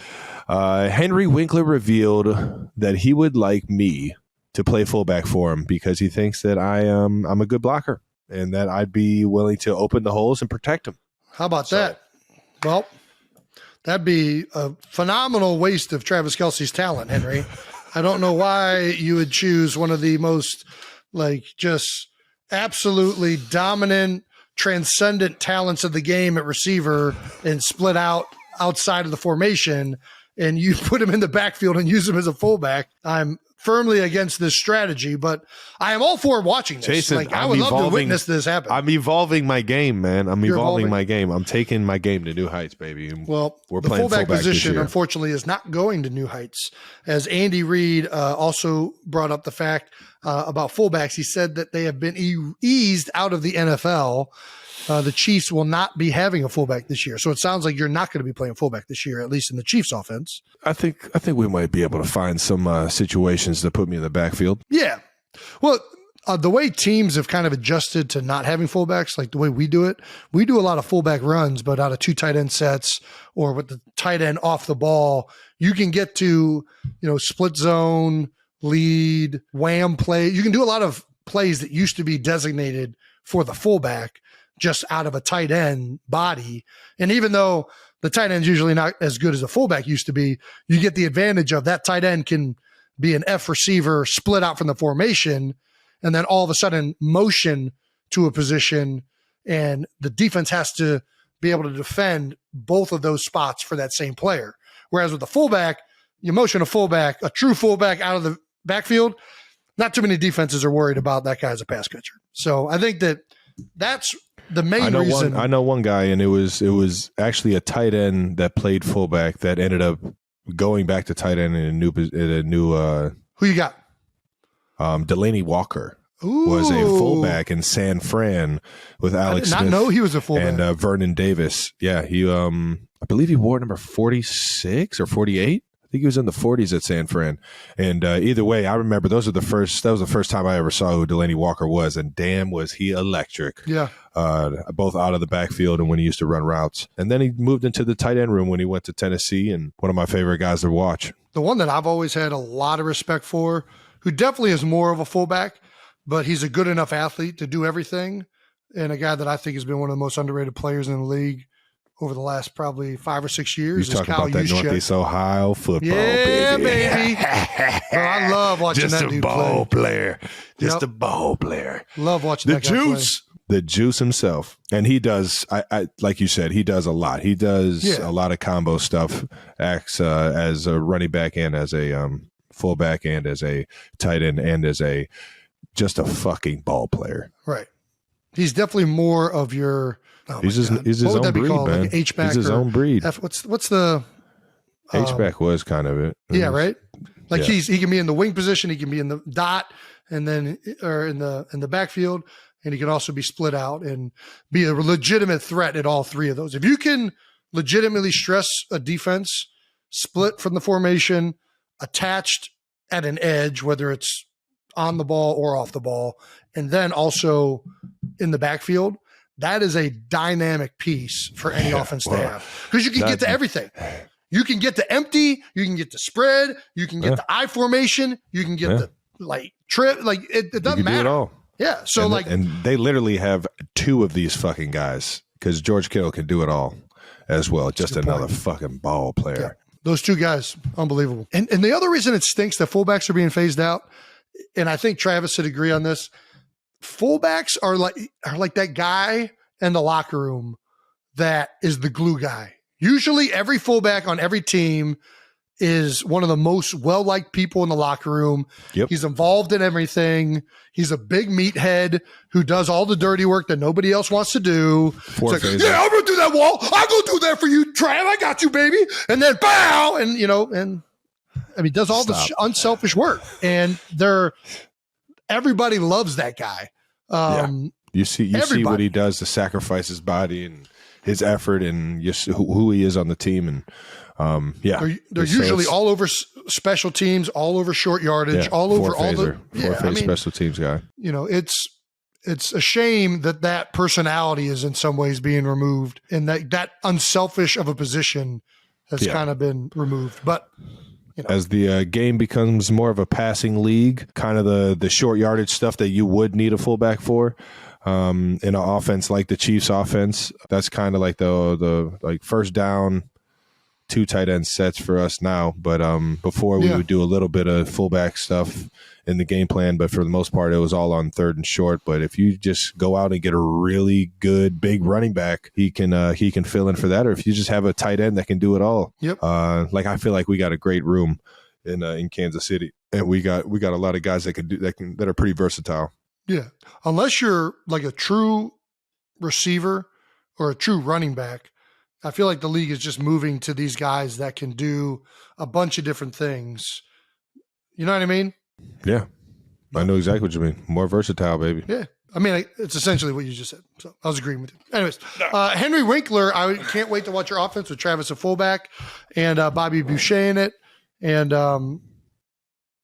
Henry Winkler revealed that he would like me to play fullback for him because he thinks that I'm a good blocker and that I'd be willing to open the holes and protect him. How about that? Well, that'd be a phenomenal waste of Travis Kelce's talent, Henry. I don't know why you would choose one of the most just absolutely dominant, transcendent talents of the game at receiver and split out outside of the formation, and you put him in the backfield and use him as a fullback. I'm firmly against this strategy, but I am all for watching this. Jason, I would love to witness this happen. I'm evolving my game, man. I'm evolving my game. I'm taking my game to new heights, baby. Well, we're the playing fullback position, unfortunately, is not going to new heights. As Andy Reid also brought up the fact about fullbacks, he said that they have been eased out of the NFL. The Chiefs will not be having a fullback this year. So it sounds like you're not going to be playing fullback this year, at least in the Chiefs offense. I think we might be able to find some situations to put me in the backfield. Yeah. Well, the way teams have kind of adjusted to not having fullbacks, like the way we do it, we do a lot of fullback runs, but out of 2 tight end sets or with the tight end off the ball, you can get to, split zone, lead, wham play. You can do a lot of plays that used to be designated for the fullback just out of a tight end body. And even though the tight end's usually not as good as a fullback used to be, you get the advantage of that tight end can be an F receiver split out from the formation and then all of a sudden motion to a position, and the defense has to be able to defend both of those spots for that same player. Whereas with the fullback, you motion a fullback, a true fullback out of the backfield, not too many defenses are worried about that guy as a pass catcher. So I think that's the main reason. I know one guy, and it was actually a tight end that played fullback that ended up going back to tight end in a new who you got? Delaney Walker. Ooh. Was a fullback in San Fran with Alex Smith. I did not know he was a fullback. And Vernon Davis. Yeah, he I believe he wore number 46 or 48. I think he was in the 40s at San Fran. And either way, I remember that was the first time I ever saw who Delaney Walker was, and damn was he electric. Yeah. Both out of the backfield and when he used to run routes. And then he moved into the tight end room when he went to Tennessee, and one of my favorite guys to watch. The one that I've always had a lot of respect for, who definitely is more of a fullback, but he's a good enough athlete to do everything, and a guy that I think has been one of the most underrated players in the league over the last probably 5 or 6 years. You're talking about that Northeast Ohio football, baby. Bro, I love watching that dude play. Just a ball player. Love watching that guy juice. play. The juice himself. And he does, I like you said, he does a lot. He does a lot of combo stuff, acts as a running back and as a fullback and as a tight end and as just a fucking ball player. Right. He's definitely more of your... Oh he's his own breed, man. Like H-back, he's his own breed. What's the H-back was kind of it. Yeah, right. Like he can be in the wing position, he can be in the dot, and then or in the backfield, and he can also be split out and be a legitimate threat at all 3 of those. If you can legitimately stress a defense, split from the formation, attached at an edge, whether it's on the ball or off the ball, and then also in the backfield, that is a dynamic piece for any offense to have, because you can get to everything. You can get to empty, you can get to spread, you can get the I formation, you can get the trip, it doesn't matter. Do it all. Yeah. So and they literally have 2 of these fucking guys, because George Kittle can do it all as well. Just another fucking ball player. Yeah. Those 2 guys, unbelievable. And the other reason it stinks that fullbacks are being phased out, and I think Travis would agree on this, fullbacks are like that guy in the locker room that is the glue guy. Usually every fullback on every team is one of the most well-liked people in the locker room. Yep. He's involved in everything. He's a big meathead who does all the dirty work that nobody else wants to do. I'm going to do that wall. I'll go do that for you, Trav. I got you, baby. And then bow. And does all this unselfish work. And everybody loves that guy. You see what he does to sacrifice his body and his effort and just who he is on the team. And they're usually all over special teams, all over short yardage, all over all the four-phase special teams guy. You know, it's a shame that personality is in some ways being removed, and that unselfish of a position has kind of been removed. But as the game becomes more of a passing league, kind of the short yardage stuff that you would need a fullback for, in an offense like the Chiefs offense, that's kind of like the like first down, 2 tight end sets for us now. But before we would do a little bit of fullback stuff in the game plan, but for the most part, it was all on 3rd and short. But if you just go out and get a really good big running back, he can fill in for that. Or if you just have a tight end that can do it all, like I feel like we got a great room in Kansas City, and we got a lot of guys that are pretty versatile. Yeah, unless you're like a true receiver or a true running back, I feel like the league is just moving to these guys that can do a bunch of different things. You know what I mean? Yeah, I know exactly what you mean. More versatile, baby. Yeah. I mean, it's essentially what you just said. So I was agreeing with you. Anyways, Henry Winkler, I can't wait to watch your offense with Travis at fullback and Bobby Boucher in it. And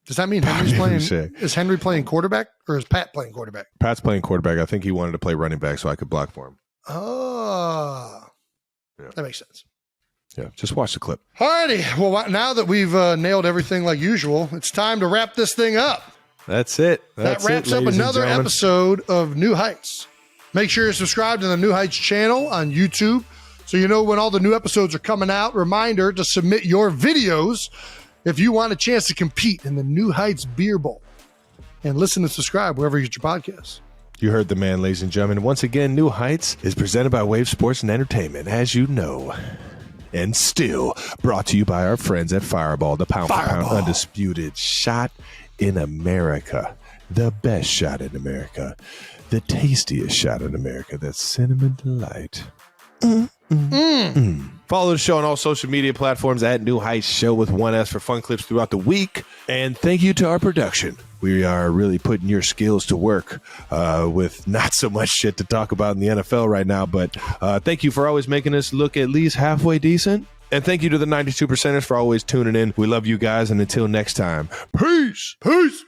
does that mean Henry's playing? Is Henry playing quarterback or is Pat playing quarterback? Pat's playing quarterback. I think he wanted to play running back so I could block for him. Oh, that makes sense. Yeah, just watch the clip. All righty. Well, now that we've nailed everything like usual, it's time to wrap this thing up. That's it. That wraps up another episode of New Heights. Make sure you're subscribed to the New Heights channel on YouTube so you know when all the new episodes are coming out. Reminder to submit your videos if you want a chance to compete in the New Heights Beer Bowl. And listen and subscribe wherever you get your podcasts. You heard the man, ladies and gentlemen. Once again, New Heights is presented by Wave Sports and Entertainment, as you know. And still brought to you by our friends at Fireball, the pound-for-pound undisputed shot in America. The best shot in America. The tastiest shot in America. That's Cinnamon Delight. Follow the show on all social media platforms at New Heights Show with 1S for fun clips throughout the week. And thank you to our production. We are really putting your skills to work with not so much shit to talk about in the NFL right now. But thank you for always making us look at least halfway decent. And thank you to the 92%ers for always tuning in. We love you guys. And until next time, peace. Peace.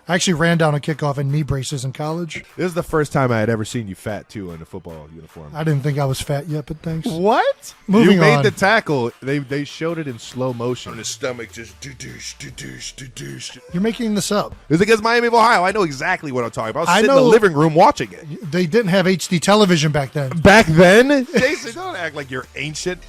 I actually ran down a kickoff in knee braces in college. This is the first time I had ever seen you fat, too, in a football uniform. I didn't think I was fat yet, but thanks. What? Moving on. You made the tackle. They showed it in slow motion. On his stomach, just do-douche, do-douche, do-douche. You're making this up. It's against Miami of Ohio. I know exactly what I'm talking about. I was sitting know in the living room watching it. They didn't have HD television back then. Back then? Jason, don't act like you're ancient.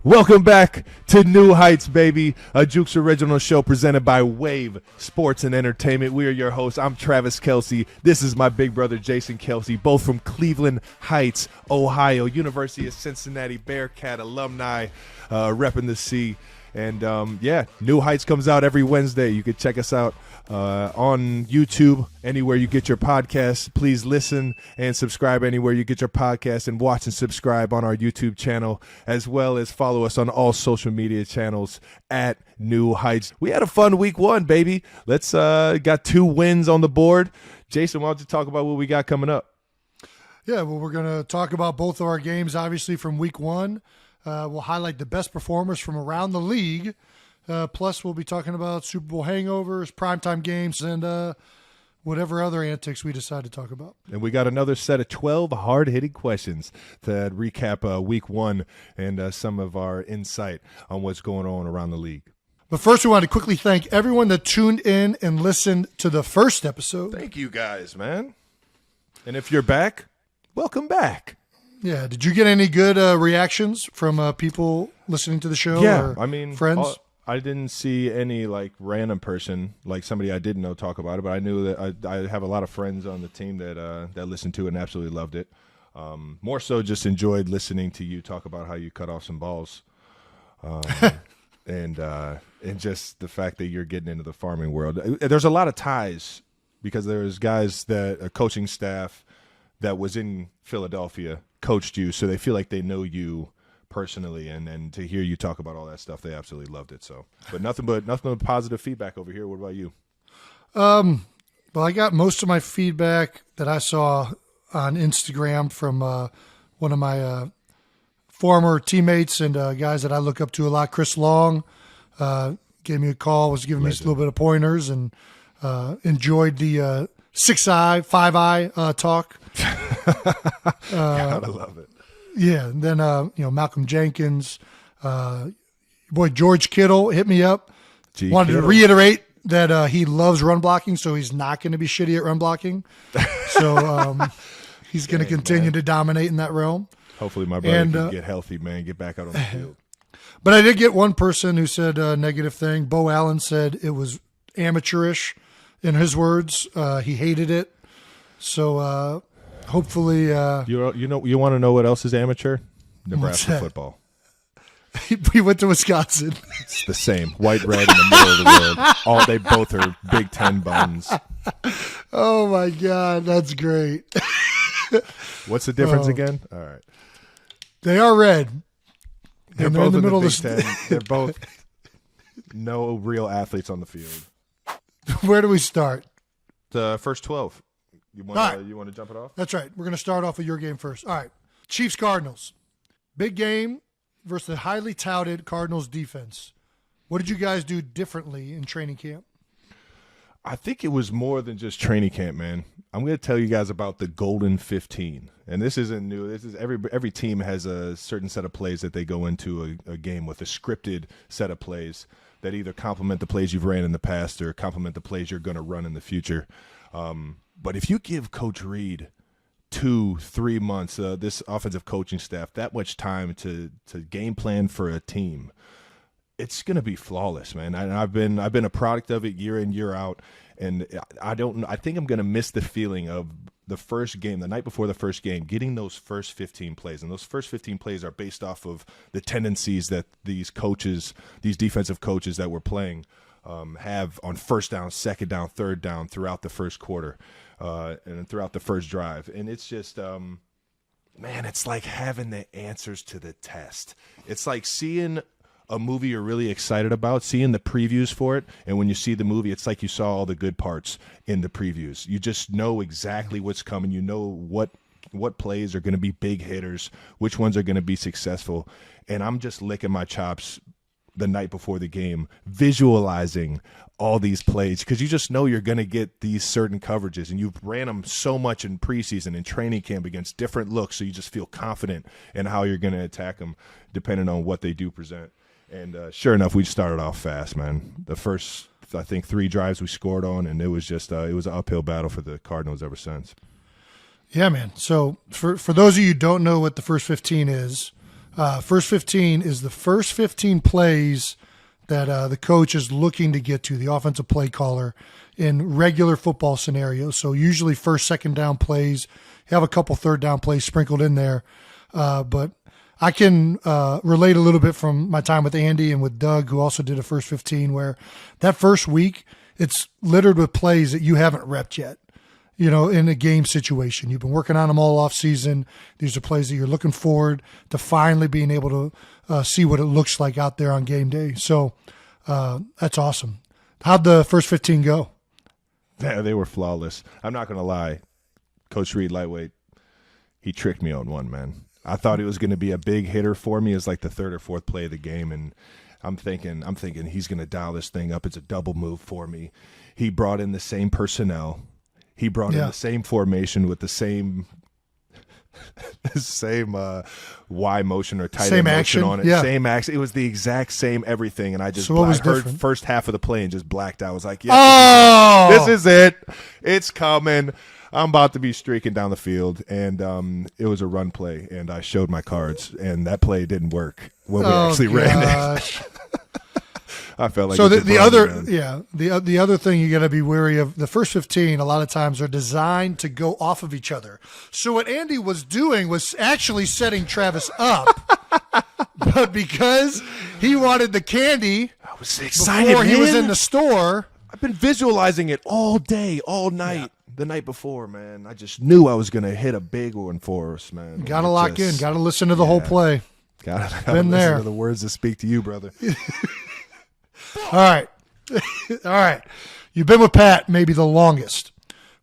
Welcome back to New Heights, baby. A Jukes original show presented by Wave Sports and Entertainment. We are your hosts. I'm Travis Kelce. This is my big brother, Jason Kelce, both from Cleveland Heights, Ohio, University of Cincinnati Bearcat alumni, repping the C. And, New Heights comes out every Wednesday. You can check us out on YouTube, anywhere you get your podcasts. Please listen and subscribe anywhere you get your podcasts, and watch and subscribe on our YouTube channel, as well as follow us on all social media channels at New Heights. We had a fun week 1, baby. Let's got 2 wins on the board. Jason, why don't you talk about what we got coming up? Yeah, well, we're going to talk about both of our games, obviously, from week 1. We'll highlight the best performers from around the league. Plus, we'll be talking about Super Bowl hangovers, primetime games, and whatever other antics we decide to talk about. And we got another set of 12 hard-hitting questions to recap week 1 and some of our insight on what's going on around the league. But first, we want to quickly thank everyone that tuned in and listened to the first episode. Thank you guys, man. And if you're back, welcome back. Yeah. Did you get any good reactions from people listening to the show? Yeah. Or I mean, friends? I didn't see any like random person, like somebody I didn't know, talk about it, but I knew that I have a lot of friends on the team that listened to it and absolutely loved it. More so just enjoyed listening to you talk about how you cut off some balls. And just the fact that you're getting into the farming world. There's a lot of ties because there's guys a coaching staff that was in Philadelphia coached you, so they feel like they know you personally, and to hear you talk about all that stuff, they absolutely loved it. So, but nothing but positive feedback over here. What about you? Well, I got most of my feedback that I saw on Instagram from one of my former teammates and guys that I look up to a lot. Chris Long gave me a call, was giving me a little bit of pointers, and enjoyed the 6-eye, 5-eye talk. Gotta love it. Yeah, and then Malcolm Jenkins, boy George Kittle hit me up. Wanted to reiterate that he loves run blocking, so he's not going to be shitty at run blocking. So he's going to continue to dominate in that realm. Hopefully my brother can get healthy, man, get back out on the field. But I did get one person who said a negative thing. Bo Allen said it was amateurish, in his words. He hated it. So hopefully you want to know what else is amateur? Nebraska football. We went to Wisconsin. It's the same. White, red in the middle of the world. They both are Big Ten buns. Oh, my God. That's great. What's the difference again? All right. They are red. They're both in the middle of the Big Ten. They're both no real athletes on the field. Where do we start? The first 12. You want to jump it off? That's right. We're going to start off with your game first. All right. Chiefs-Cardinals. Big game versus the highly touted Cardinals defense. What did you guys do differently in training camp? I think it was more than just training camp, man. I'm going to tell you guys about the Golden 15. And this isn't new. This is every team has a certain set of plays that they go into a game with, a scripted set of plays that either complement the plays you've ran in the past or complement the plays you're going to run in the future. But if you give Coach Reed 2-3 months, this offensive coaching staff, that much time to game plan for a team, it's going to be flawless, man. And I've been a product of it year in, year out, and I think I'm going to miss the feeling of the first game, the night before the first game, getting those first 15 plays. And those first 15 plays are based off of the tendencies that these defensive coaches that we're playing have on first down, second down, third down throughout the first quarter and throughout the first drive. And it's just, man, it's like having the answers to the test. It's like seeing a movie you're really excited about, seeing the previews for it, and when you see the movie, it's like you saw all the good parts in the previews. You just know exactly what's coming. You know what plays are going to be big hitters, which ones are going to be successful. And I'm just licking my chops the night before the game, visualizing all these plays, because you just know you're going to get these certain coverages, and you've ran them so much in preseason and training camp against different looks, so you just feel confident in how you're going to attack them depending on what they do present. And sure enough, we started off fast, man. The first, I think, 3 drives we scored on, and it was just it was an uphill battle for the Cardinals ever since. Yeah, man. So for those of you who don't know what the first 15 is, first 15 is the first 15 plays that the coach is looking to get to, the offensive play caller, in regular football scenarios. So usually first, second down plays. You have a couple third down plays sprinkled in there. But I can relate a little bit from my time with Andy and with Doug, who also did a first 15, where that first week, it's littered with plays that you haven't repped yet, in a game situation. You've been working on them all off season. These are plays that you're looking forward to finally being able to see what it looks like out there on game day. So that's awesome. How'd the first 15 go? Yeah, they were flawless. I'm not going to lie. Coach Reed, lightweight, he tricked me on one, man. I thought it was going to be a big hitter for me as like the third or fourth play of the game, and I'm thinking he's going to dial this thing up. It's a double move for me. He brought in the same personnel. He brought in the same formation with the same Y motion or tight end motion on it. Yeah. Same action. It was the exact same everything, and I just heard first half of the play and just blacked out. I was like, yeah, this is it. It's coming. I'm about to be streaking down the field, and it was a run play, and I showed my cards, and that play didn't work when we actually ran it. I felt like the other thing you got to be wary of, the first 15 a lot of times are designed to go off of each other. So what Andy was doing was actually setting Travis up, but because he wanted the candy, I was excited before he was in the store. I've been visualizing it all day, all night. Yeah. The night before, man, I just knew I was going to hit a big one for us, man. Got to lock in. Got to listen to the whole play. Gotta Been listen there. to the words that speak to you, brother. All right. All right. You've been with Pat maybe the longest.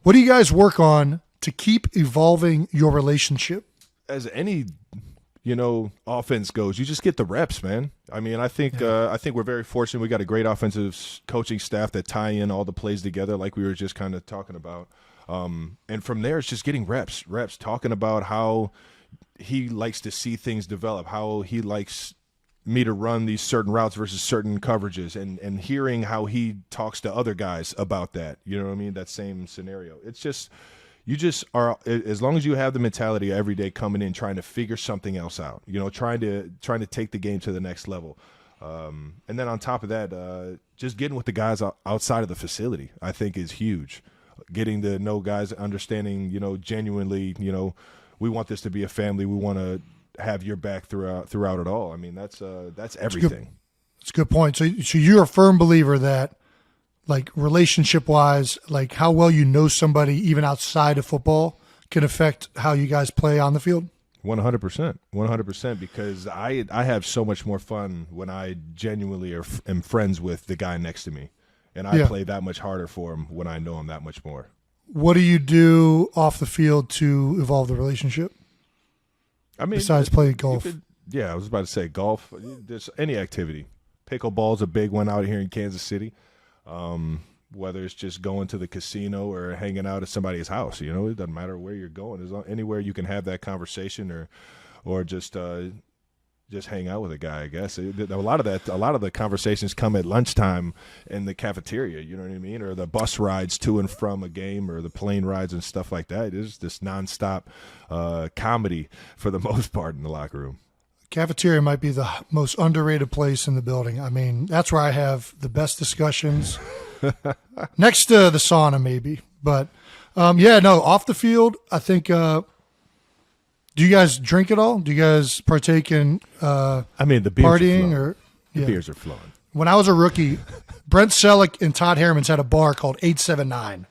What do you guys work on to keep evolving your relationship? As any, offense goes, you just get the reps, man. I mean, I think we're very fortunate. We got a great offensive coaching staff that tie in all the plays together, like we were just kind of talking about. And from there, it's just getting reps, talking about how he likes to see things develop, how he likes me to run these certain routes versus certain coverages, and hearing how he talks to other guys about that. You know what I mean? That same scenario. It's just, you just are, as long as you have the mentality every day coming in, trying to figure something else out, trying to take the game to the next level. And then on top of that, just getting with the guys outside of the facility, I think is huge. Getting to know guys, understanding, genuinely, we want this to be a family. We want to have your back throughout it all. I mean, that's everything. That's a good point. So you're a firm believer that, like, relationship-wise, like how well you know somebody even outside of football can affect how you guys play on the field? 100%, because I have so much more fun when I genuinely am friends with the guy next to me, and I play that much harder for him when I know him that much more. What do you do off the field to evolve the relationship? I mean, besides play golf. I was about to say golf. There's any activity. Pickleball's a big one out here in Kansas City. Whether it's just going to the casino or hanging out at somebody's house, it doesn't matter where you're going. There's anywhere you can have that conversation or just hang out with a guy. I guess a lot of the conversations come at lunchtime in the cafeteria. You know what I mean? Or the bus rides to and from a game, or the plane rides and stuff like that. It's this nonstop comedy for the most part in the locker room. Cafeteria might be the most underrated place in the building. I mean, that's where I have the best discussions. Next to the sauna, maybe. But, off the field, I think do you guys drink at all? Do you guys partake in the beers partying? The beers are flowing. When I was a rookie, Brent Selleck and Todd Harriman's had a bar called 879.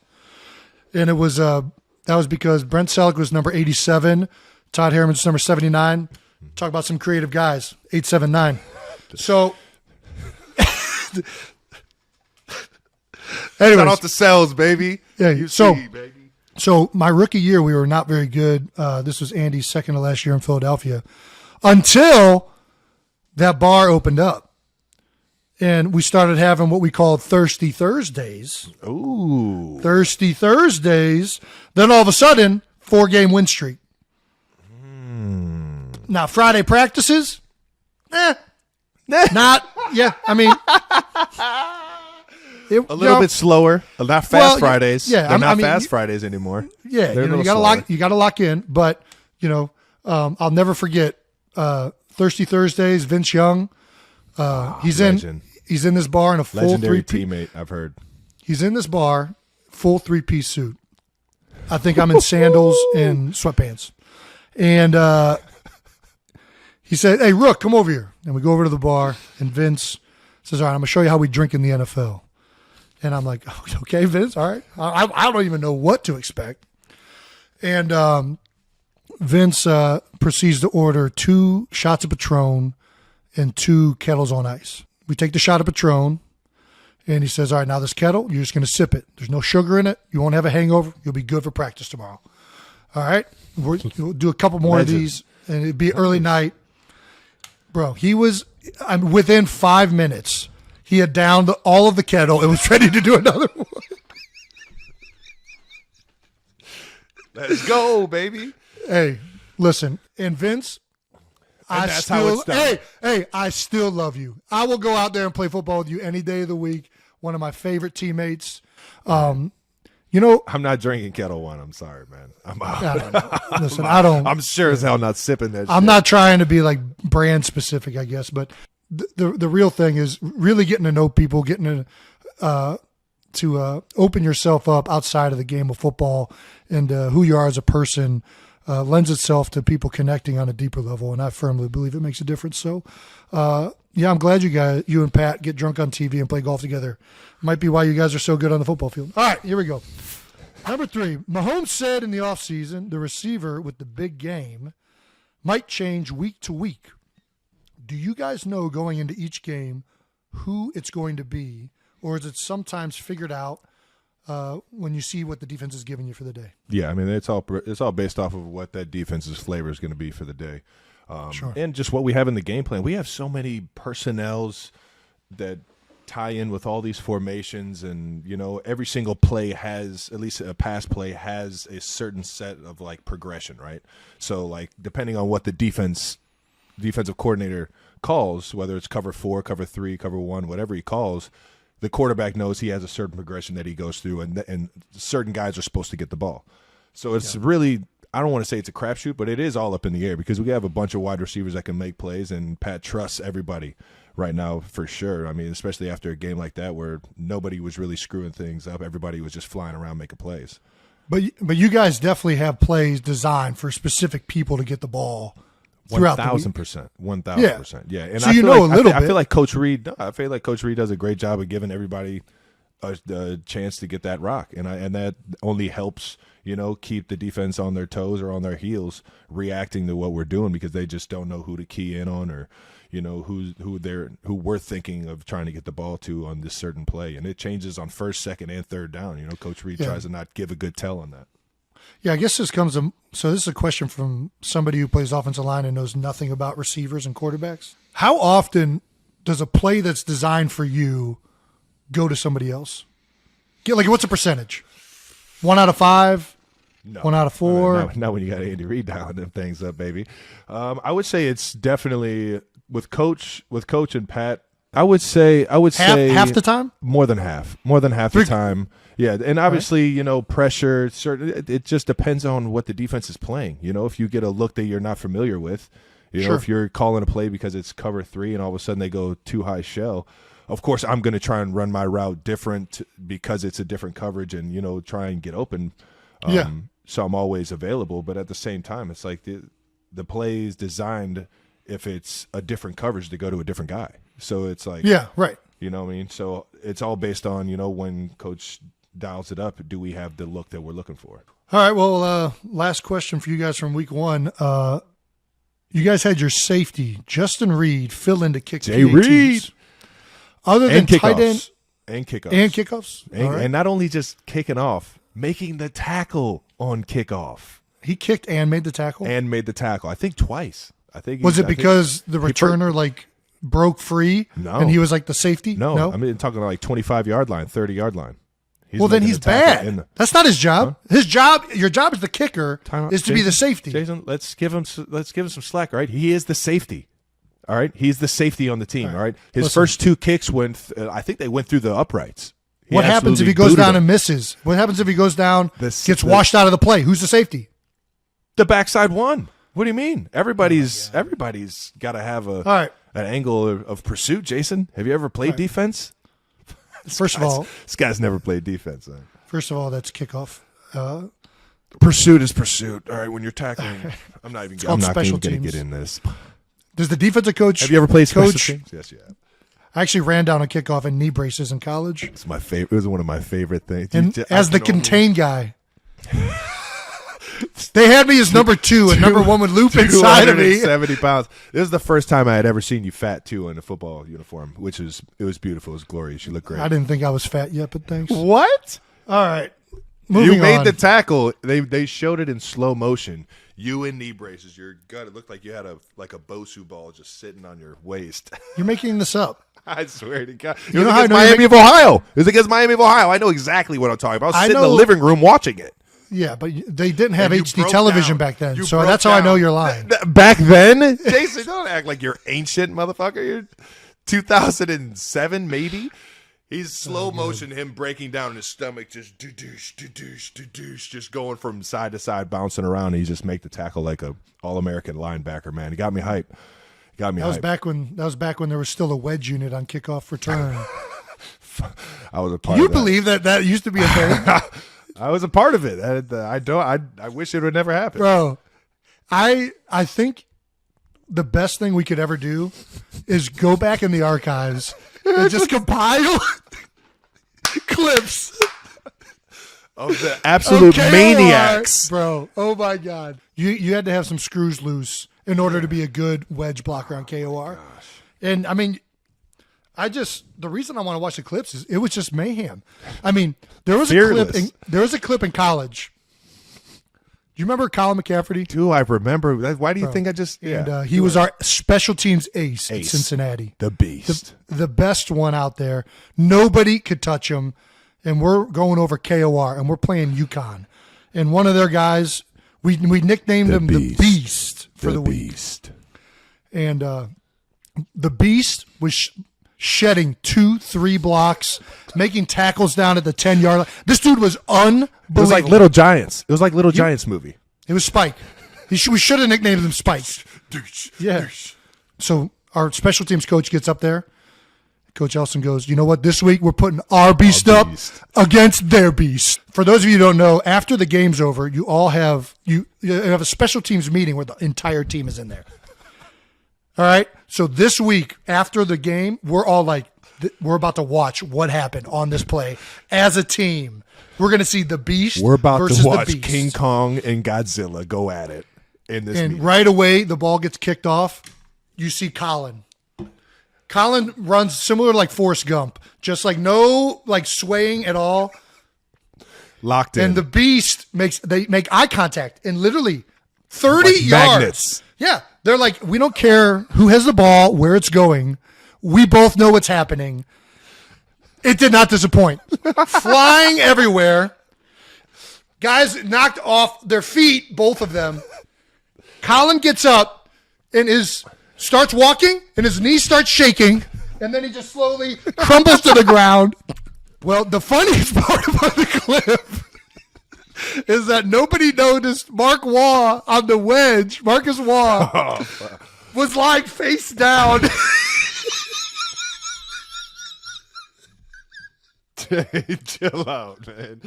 And it was that was because Brent Selleck was number 87, Todd Harriman's number 79. Talk about some creative guys. 879. So, anyways, shout out to Cells, baby. Yeah. baby. So my rookie year, we were not very good. This was Andy's second to last year in Philadelphia, until that bar opened up, and we started having what we called Thirsty Thursdays. Ooh, Thirsty Thursdays. Then all of a sudden, 4-game win streak. Now, Friday practices, not, yeah, I mean. A little bit slower. Not fast Fridays. Yeah, they're not fast Fridays anymore. Yeah, you got to lock in. But I'll never forget Thirsty Thursdays. Vince Young, he's in this bar in a full legendary teammate. I've heard he's in this bar, full 3-piece suit. I think I'm in sandals and sweatpants, and he said, "Hey, Rook, come over here." And we go over to the bar, and Vince says, "All right, I'm going to show you how we drink in the NFL." And I'm like, "Okay, Vince, all right." I don't even know what to expect. And Vince proceeds to order 2 shots of Patron and 2 kettles on ice. We take the shot of Patron, and he says, "All right, now this kettle, you're just going to sip it. There's no sugar in it. You won't have a hangover. You'll be good for practice tomorrow." All right? We'll do a couple more of these, and it'd be early night. Bro, I'm within 5 minutes, he had downed all of the kettle and was ready to do another one. Let's go, baby. Hey, listen, and Vince, I still love you. I will go out there and play football with you any day of the week. One of my favorite teammates. I'm not drinking Kettle One. I'm sorry, man. I'm out. Listen, I don't. I'm sure as hell not sipping that. I'm not trying to be like brand specific, I guess, but the real thing is really getting to know people, getting to open yourself up outside of the game of football, and who you are as a person lends itself to people connecting on a deeper level, and I firmly believe it makes a difference. So, I'm glad you and Pat get drunk on TV and play golf together. Might be why you guys are so good on the football field. All right, here we go. Number 3, Mahomes said in the offseason the receiver with the big game might change week to week. do you guys know going into each game who it's going to be, or is it sometimes figured out when you see what the defense is giving you for the day? Yeah, I mean, it's all based off of what that defense's flavor is going to be for the day. Sure. And just what we have in the game plan. We have so many personnels that tie in with all these formations, and every single play has, at least a pass play has a certain set of like progression, right? So like depending on what the defensive coordinator calls, whether it's cover 4, cover 3, cover 1, whatever he calls, the quarterback knows he has a certain progression that he goes through, and certain guys are supposed to get the ball. So it's really, I don't want to say it's a crapshoot, but it is all up in the air because we have a bunch of wide receivers that can make plays, and Pat trusts everybody right now for sure. I mean, especially after a game like that where nobody was really screwing things up. Everybody was just flying around making plays. But you guys definitely have plays designed for specific people to get the ball throughout the week. 1,000%. Yeah. And so I feel like Coach Reed does a great job of giving everybody a chance to get that rock, and that only helps keep the defense on their toes or on their heels, reacting to what we're doing, because they just don't know who to key in on, or who we're thinking of trying to get the ball to on this certain play, and it changes on first, second, and third down. Coach Reed tries to not give a good tell on that. Yeah, I guess this is a question from somebody who plays offensive line and knows nothing about receivers and quarterbacks. How often does a play that's designed for you go to somebody else? What's a percentage? 1 out of 5? No. 1 out of 4? Not when you got Andy Reid dialing them things up, baby. I would say it's definitely with Coach and Pat. I would say half the time? More than half the time. Yeah, and obviously, pressure. It just depends on what the defense is playing. If you get a look that you're not familiar with, if you're calling a play because it's cover 3 and all of a sudden they go too high shell, of course I'm going to try and run my route different because it's a different coverage and try and get open. So I'm always available, but at the same time, it's like the play is designed if it's a different coverage to go to a different guy. So it's like, yeah, right. You know what I mean? So it's all based on, when Coach dials it up, do we have the look that we're looking for? All right, well, last question for you guys from week 1. You guys had your safety, Justin Reed, fill in to kick Jay Reed. Other than tight end. And kickoffs. And kickoffs. And not only just kicking off, making the tackle on kickoff. He kicked and made the tackle? And made the tackle. I think twice. Was it because the returner broke free? No. And he was like the safety? No. I mean, talking about 25-yard line, 30-yard line. Then he's bad. That's not his job. Huh? Your job as the kicker is to be the safety. Jason, let's give him some slack, all right? He is the safety. All right? He's the safety on the team, all right? His first 2 kicks I think they went through the uprights. What happens if he goes down and misses? What happens if he goes down, gets washed out of the play? Who's the safety? The backside one. What do you mean? Everybody's got to have an angle of pursuit. Jason, have you ever played defense? First of all, this guy's never played defense. Huh? First of all, that's kickoff. Pursuit is pursuit. All right, when you're tackling, I'm not even going to get in this. Does the defensive coach? Have you ever played special teams? Yes, you have. I actually ran down a kickoff in knee braces in college. It's my favorite. It was one of my favorite things. And as the contain guy. They had me as number 2, and number 1 would loop inside of me. 70 pounds. This is the first time I had ever seen you fat, too, in a football uniform, it was beautiful. It was glorious. You look great. I didn't think I was fat yet, but thanks. What? All right. Moving you made on. the tackle. They showed it in slow motion. You in knee braces. Your gut, it looked like you had a Bosu ball just sitting on your waist. You're making this up. I swear to God. It was against Miami of Ohio. It was against Miami of Ohio. I know exactly what I'm talking about. I was sitting in the living room watching it. Yeah, but they didn't have HD television back then, so that's how I know you're lying. Back then? Jason, don't act like you're ancient, motherfucker. You're 2007, maybe? He's slow motion, him breaking down in his stomach, just do-douche, just going from side to side, bouncing around, and he just make the tackle like a All-American linebacker, man. He got me hype. That was back when there was still a wedge unit on kickoff return. I was a part of that. You believe that used to be a thing? I was a part of it. I wish it would never happen. Bro, I think the best thing we could ever do is go back in the archives and just compile clips of the absolute maniacs. Bro, oh my God. You had to have some screws loose in order to be a good wedge blocker on KOR. And I mean, the reason I want to watch the clips is it was just mayhem. I mean, there was a clip in college. Do you remember Colin McCafferty? Do I remember? Why do you think I just? Yeah, and he was our special teams ace at Cincinnati. The beast, the best one out there. Nobody could touch him. And we're going over KOR, and we're playing UConn. And one of their guys, we nicknamed him the Beast for the week. And the Beast was shedding 2-3 blocks, making tackles down at the 10-yard line. This dude was unbelievable. It was like Little Giants. It was like Little Giants movie. It was Spike. We should have nicknamed him Spike. Yeah. So our special teams coach gets up there. Coach Elson goes, you know what? This week we're putting our beast up against their beast. For those of you who don't know, after the game's over, you all have you have a special teams meeting where the entire team is in there. All right. So this week after the game, we're all like, we're about to watch what happened on this play as a team. We're going to see the beast. We're about versus to watch the beast. King Kong and Godzilla go at it in this. And meeting. right away, the ball gets kicked off. You see Colin. Colin runs similar to like Forrest Gump, just like no like swaying at all. Locked in. And the beast they make eye contact and literally 30 like yards. Magnets. Yeah. They're like, we don't care who has the ball, where it's going. We both know what's happening. It did not disappoint. Flying everywhere. Guys knocked off their feet, both of them. Colin gets up and starts walking, and his knees start shaking, and then he just slowly crumbles to the ground. Well, the funniest part about the clip is that nobody noticed Mark Waugh on the wedge. Marcus Waugh was lying face down. Chill out, man.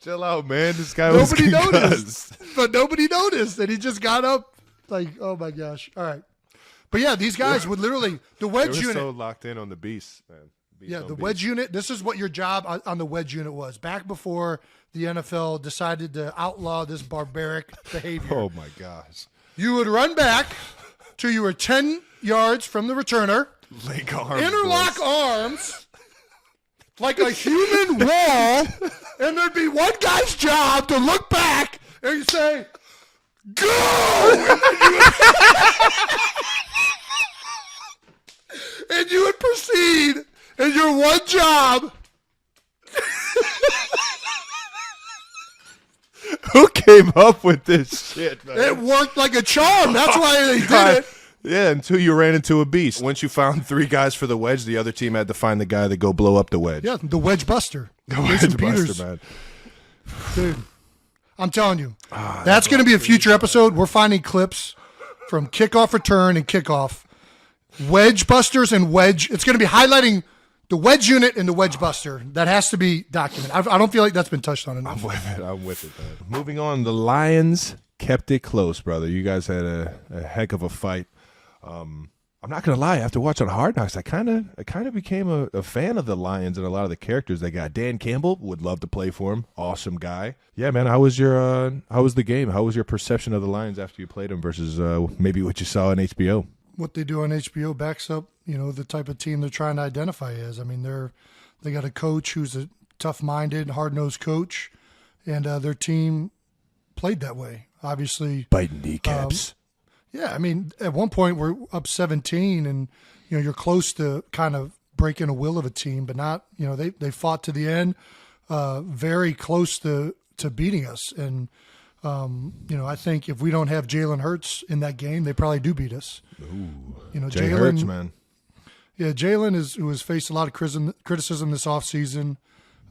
Chill out, man. This guy was Nobody concussed. noticed. But nobody noticed, and he just got up like, oh, my gosh. All right. But, yeah, these guys would literally – the wedge unit – so locked in on the beast, man. Wedge unit, this is what your job on the wedge unit was. Back before the NFL decided to outlaw this barbaric behavior. Oh, my gosh. You would run back till you were 10 yards from the returner. Link arms. Interlock arms like a human wall. And there'd be one guy's job to look back and you say, go! And you would proceed in your one job. Who came up with this shit, man? It worked like a charm. That's why they did it. Yeah, until you ran into a beast. Once you found 3 guys for the wedge, the other team had to find the guy to go blow up the wedge. Yeah, the wedge buster. The wedge buster, man. Dude, I'm telling you, that's going to be a future episode. We're finding clips from kickoff return and kickoff. Wedge busters and wedge. It's going to be highlighting the wedge unit and the wedge buster. That has to be documented. I don't feel like that's been touched on enough. I'm with it, man. Moving on, the Lions kept it close, brother. You guys had a heck of a fight. I'm not gonna lie. After watching Hard Knocks, I kind of became a fan of the Lions and a lot of the characters they got. Dan Campbell would love to play for him. Awesome guy. Yeah, man. How was the game? How was your perception of the Lions after you played them versus maybe what you saw on HBO? What they do on HBO backs up, the type of team they're trying to identify as. I mean, they got a coach who's a tough-minded, hard-nosed coach, and their team played that way. Obviously, biting kneecaps. Yeah, I mean, at one point we're up 17, and you're close to kind of breaking a will of a team, but not. They fought to the end, very close to beating us, and. I think if we don't have Jalen Hurts in that game, they probably do beat us. Ooh, Jalen Hurts, man. Yeah, Jalen who has faced a lot of criticism this offseason,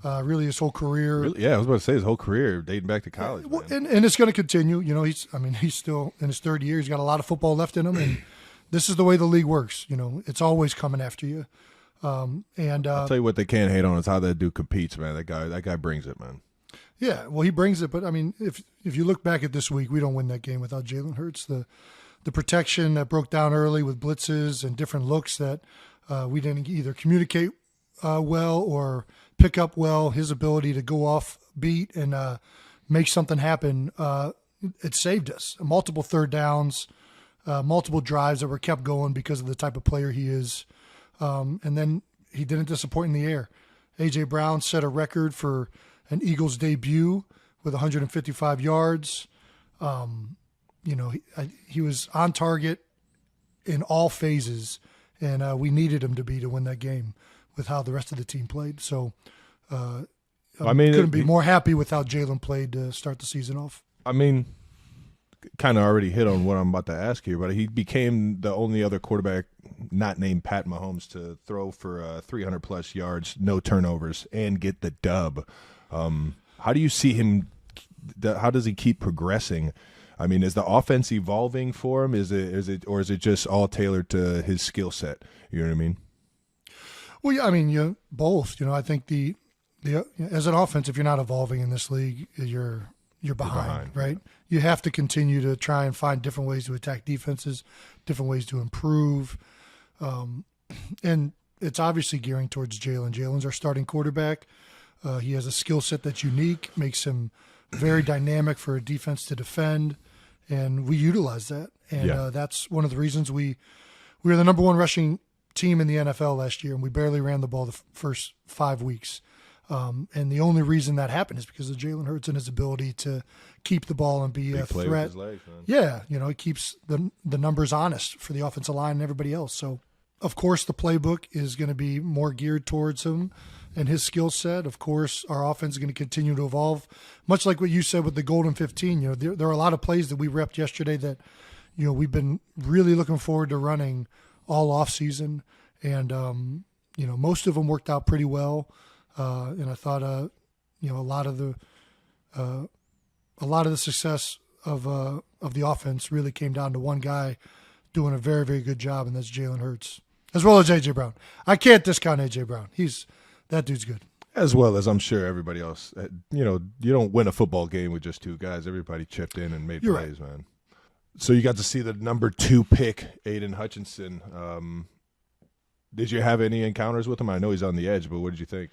really his whole career. Really? Yeah, I was about to say his whole career dating back to college. Well, and it's going to continue. He's still in his third year. He's got a lot of football left in him, and this is the way the league works. It's always coming after you. I'll tell you what they can't hate on is how that dude competes, man. That guy brings it, man. Yeah, well, he brings it, but I mean, if you look back at this week, we don't win that game without Jalen Hurts. The protection that broke down early with blitzes and different looks that we didn't either communicate well or pick up well. His ability to go off beat and make something happen, it saved us. Multiple third downs. multiple drives that were kept going because of the type of player he is. And then he didn't disappoint in the air. A.J. Brown set a record for an Eagles debut with 155 yards. He was on target in all phases, and we needed him to win that game with how the rest of the team played. So couldn't be more happy with how Jalen played to start the season off. I mean, kind of already hit on what I'm about to ask here, but he became the only other quarterback not named Pat Mahomes to throw for 300-plus yards, no turnovers, and get the dub. How do you see him? How does he keep progressing? I mean, is the offense evolving for him? Is it just all tailored to his skill set? You know what I mean? Well, yeah, I mean, both. I think the as an offense, if you're not evolving in this league, you're behind, right? You have to continue to try and find different ways to attack defenses, different ways to improve, and it's obviously gearing towards Jalen. Jalen's our starting quarterback. He has a skill set that's unique, makes him very dynamic for a defense to defend, and we utilize that. And that's one of the reasons we were the number one rushing team in the NFL last year, and we barely ran the ball the first 5 weeks. And the only reason that happened is because of Jalen Hurts and his ability to keep the ball and be a threat. With his legs, man. Yeah, it keeps the numbers honest for the offensive line and everybody else. So, of course, the playbook is going to be more geared towards him and his skill set. Of course, our offense is going to continue to evolve, much like what you said with the Golden 15. There are a lot of plays that we repped yesterday that, we've been really looking forward to running all off season, and most of them worked out pretty well. And I thought, a lot of the success of the offense really came down to one guy doing a very, very good job, and that's Jalen Hurts, as well as A.J. Brown. I can't discount A.J. Brown. That dude's good. As well as I'm sure everybody else. You don't win a football game with just two guys. Everybody chipped in and made plays, right, man. So you got to see the number 2 pick, Aiden Hutchinson. Did you have any encounters with him? I know he's on the edge, but what did you think?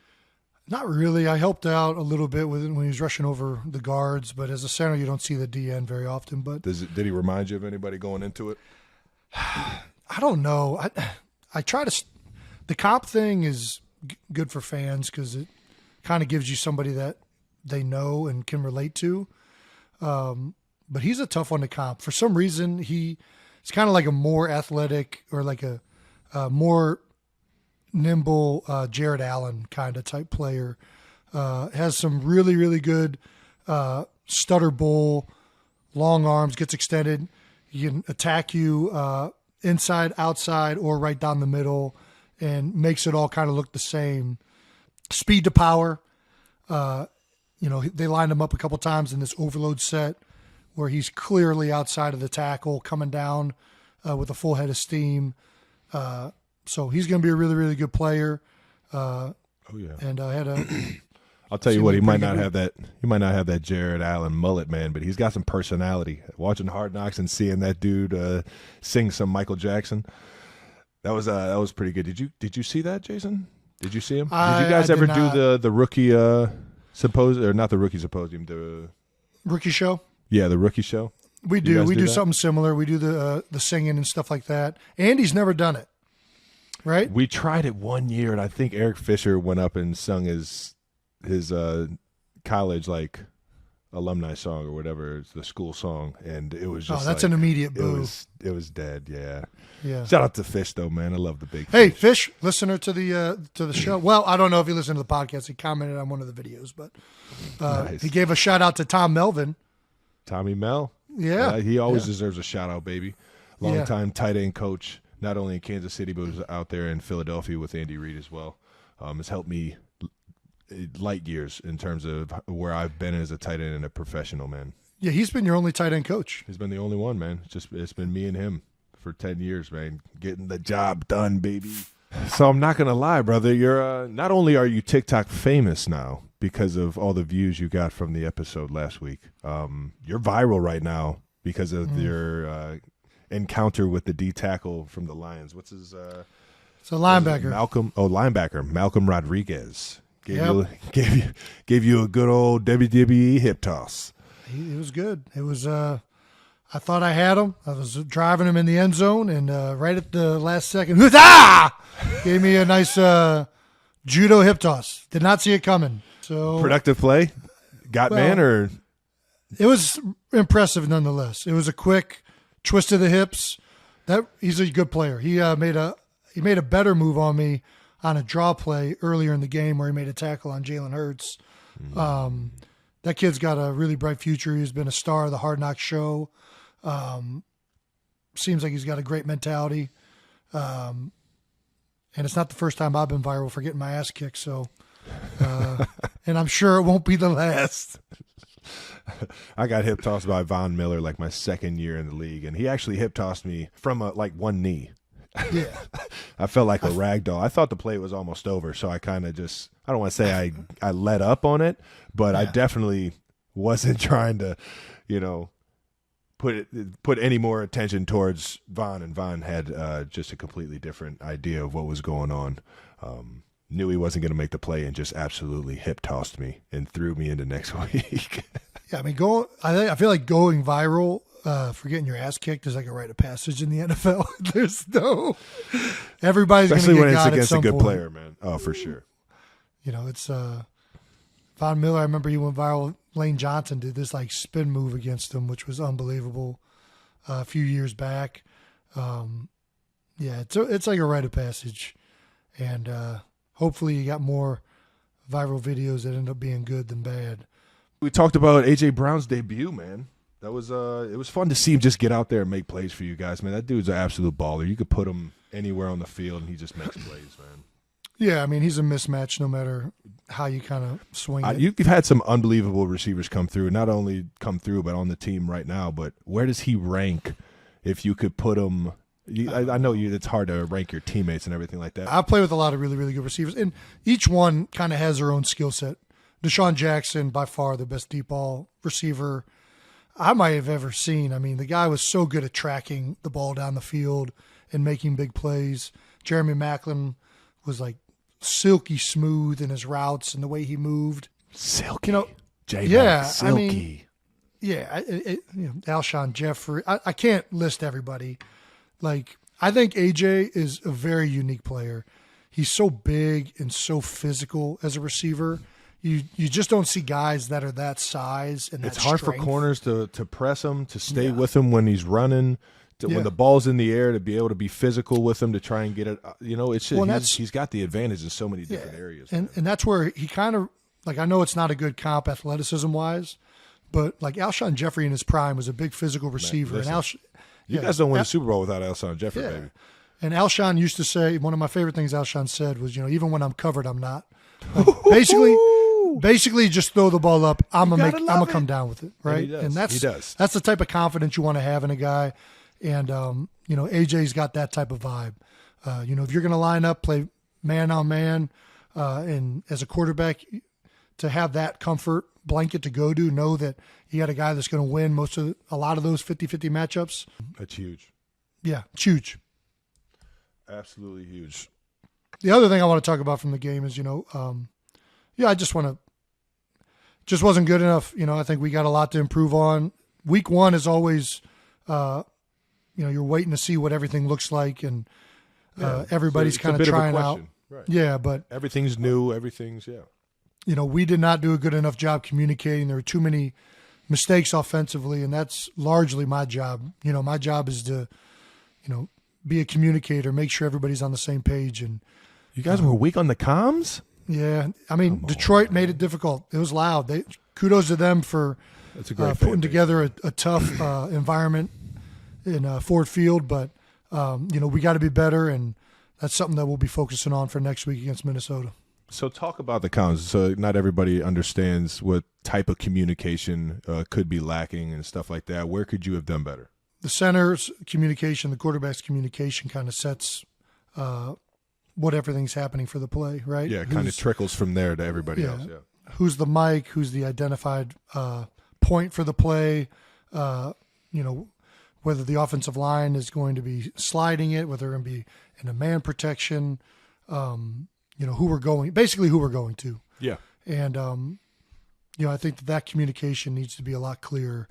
Not really. I helped out a little bit with it when he was rushing over the guards, but as a center, you don't see the DN very often. But did he remind you of anybody going into it? I don't know. I try to. The comp thing is good for fans because it kind of gives you somebody that they know and can relate to. But he's a tough one to comp. For some reason, he's kind of like a more athletic or like a more nimble Jared Allen kind of type player. Has some really, really good stutter bull, long arms, gets extended. He can attack you inside, outside, or right down the middle, and makes it all kind of look the same. Speed to power. They lined him up a couple times in this overload set where he's clearly outside of the tackle, coming down with a full head of steam. So he's going to be a really, really good player. And I had a. I'll tell you what, he might not have that. He might not have that Jared Allen mullet, man, but he's got some personality. Watching Hard Knocks and seeing that dude sing some Michael Jackson, that was pretty good. Did you see that, Jason? Did you see him? Did you guys ever do the rookie not the rookie symposium, the rookie show? Yeah, the rookie show. We do. We do something similar. We do the singing and stuff like that. Andy's never done it, right? We tried it one year, and I think Eric Fisher went up and sung his college alumni song or whatever, it's the school song, and it was just that's an immediate boo. It was dead. Yeah. Shout out to Fish though, man. I love the big. Hey, Fish, listener to the show. Well, I don't know if he listened to the podcast. He commented on one of the videos, but nice. He gave a shout out to Tom Melvin. Tommy Mel. Yeah, he always deserves a shout out, baby. Long time tight end coach, not only in Kansas City but was out there in Philadelphia with Andy Reid as well. Has helped me light years in terms of where I've been as a tight end and a professional, man. Yeah, he's been your only tight end coach. He's been the only one, man. It's been me and him for 10 years, man. Getting the job done, baby. So I'm not gonna lie, brother. You're not only are you TikTok famous now because of all the views you got from the episode last week. You're viral right now because of your encounter with the D tackle from the Lions. What's his? It's a linebacker. Linebacker Malcolm Rodriguez. Gave you a good old WWE hip toss. It was good. It was. I I thought I had him. I was driving him in the end zone, and right at the last second, gave me a nice judo hip toss. Did not see it coming. So Productive play? Got man or? It was impressive nonetheless. It was a quick twist of the hips. He's a good player. He made a better move on me on a draw play earlier in the game where he made a tackle on Jalen Hurts. That kid's got a really bright future. He's been a star of the Hard Knocks show. Seems like he's got a great mentality. And it's not the first time I've been viral for getting my ass kicked. So, and I'm sure it won't be the last. I got hip tossed by Von Miller like my second year in the league, and he actually hip tossed me from one knee. Yeah. I felt like a rag doll. I thought the play was almost over, so I kind of I don't want to say I let up on it, but I definitely wasn't trying to, put any more attention towards Von, and Von had just a completely different idea of what was going on. Knew he wasn't going to make the play and just absolutely hip tossed me and threw me into next week. Yeah, I mean, I feel like going viral for getting your ass kicked is like a rite of passage in the NFL. There's everybody's going to get Especially when it's got at against a some good point. player, man. Oh, for sure. It's Von Miller. I remember he went viral. Lane Johnson did this like spin move against him, which was unbelievable a few years back. It's like a rite of passage, and hopefully you got more viral videos that end up being good than bad. We talked about AJ Brown's debut, man. That was it was fun to see him just get out there and make plays for you guys, man. That dude's an absolute baller. You could put him anywhere on the field and he just makes plays, man. Yeah, I mean, he's a mismatch no matter how you kind of swing it. You've had some unbelievable receivers come through, not only come through, but on the team right now. But where does he rank if you could put him? I know it's hard to rank your teammates and everything like that. I play with a lot of really, really good receivers, and each one kind of has their own skill set. Deshaun Jackson, by far the best deep ball receiver I might have ever seen. I mean, the guy was so good at tracking the ball down the field and making big plays. Jeremy Maclin was like silky smooth in his routes and the way he moved. Silky. Silky. I mean, Alshon Jeffrey. I can't list everybody. Like, I think AJ is a very unique player. He's so big and so physical as a receiver. You just don't see guys that are that size and that it's hard strength. for corners to press him, to stay with him when he's running, when the ball's in the air, to be able to be physical with him, to try and get it. It's just, he's got the advantage in so many different areas. And that's where he kind of, like, I know it's not a good comp athleticism-wise, but like Alshon Jeffrey in his prime was a big physical receiver. Man, and you guys don't win a Super Bowl without Alshon Jeffrey, baby. And Alshon used to say, one of my favorite things Alshon said was, even when I'm covered, I'm not. Like, basically just throw the ball up. I'm gonna come down with it, right? And that's the type of confidence you want to have in a guy. And AJ's got that type of vibe. If you're gonna line up, play man on man, and as a quarterback, to have that comfort blanket to go to, know that you got a guy that's going to win a lot of those 50-50 matchups. That's huge. Yeah, it's huge. Absolutely huge. The other thing I want to talk about from the game is, I just wasn't good enough. I think we got a lot to improve on. Week one is always, you're waiting to see what everything looks like, and everybody's kind of trying out. Right. Yeah, but everything's new. We did not do a good enough job communicating. There were too many mistakes offensively, and that's largely my job. My job is to, be a communicator, make sure everybody's on the same page. And you guys were weak on the comms? Yeah. I mean, Detroit made it difficult. It was loud. Kudos to them for putting together a tough environment in Ford Field. But, we got to be better, and that's something that we'll be focusing on for next week against Minnesota. So talk about the comms. So not everybody understands what type of communication could be lacking and stuff like that. Where could you have done better? The center's communication, the quarterback's communication kind of sets what everything's happening for the play, right? Yeah, it kind of trickles from there to everybody else. Yeah. Who's the mic? Who's the identified point for the play? Whether the offensive line is going to be sliding it, whether they're going to be in a man protection, who we're going to. Yeah. And, I think that communication needs to be a lot clearer.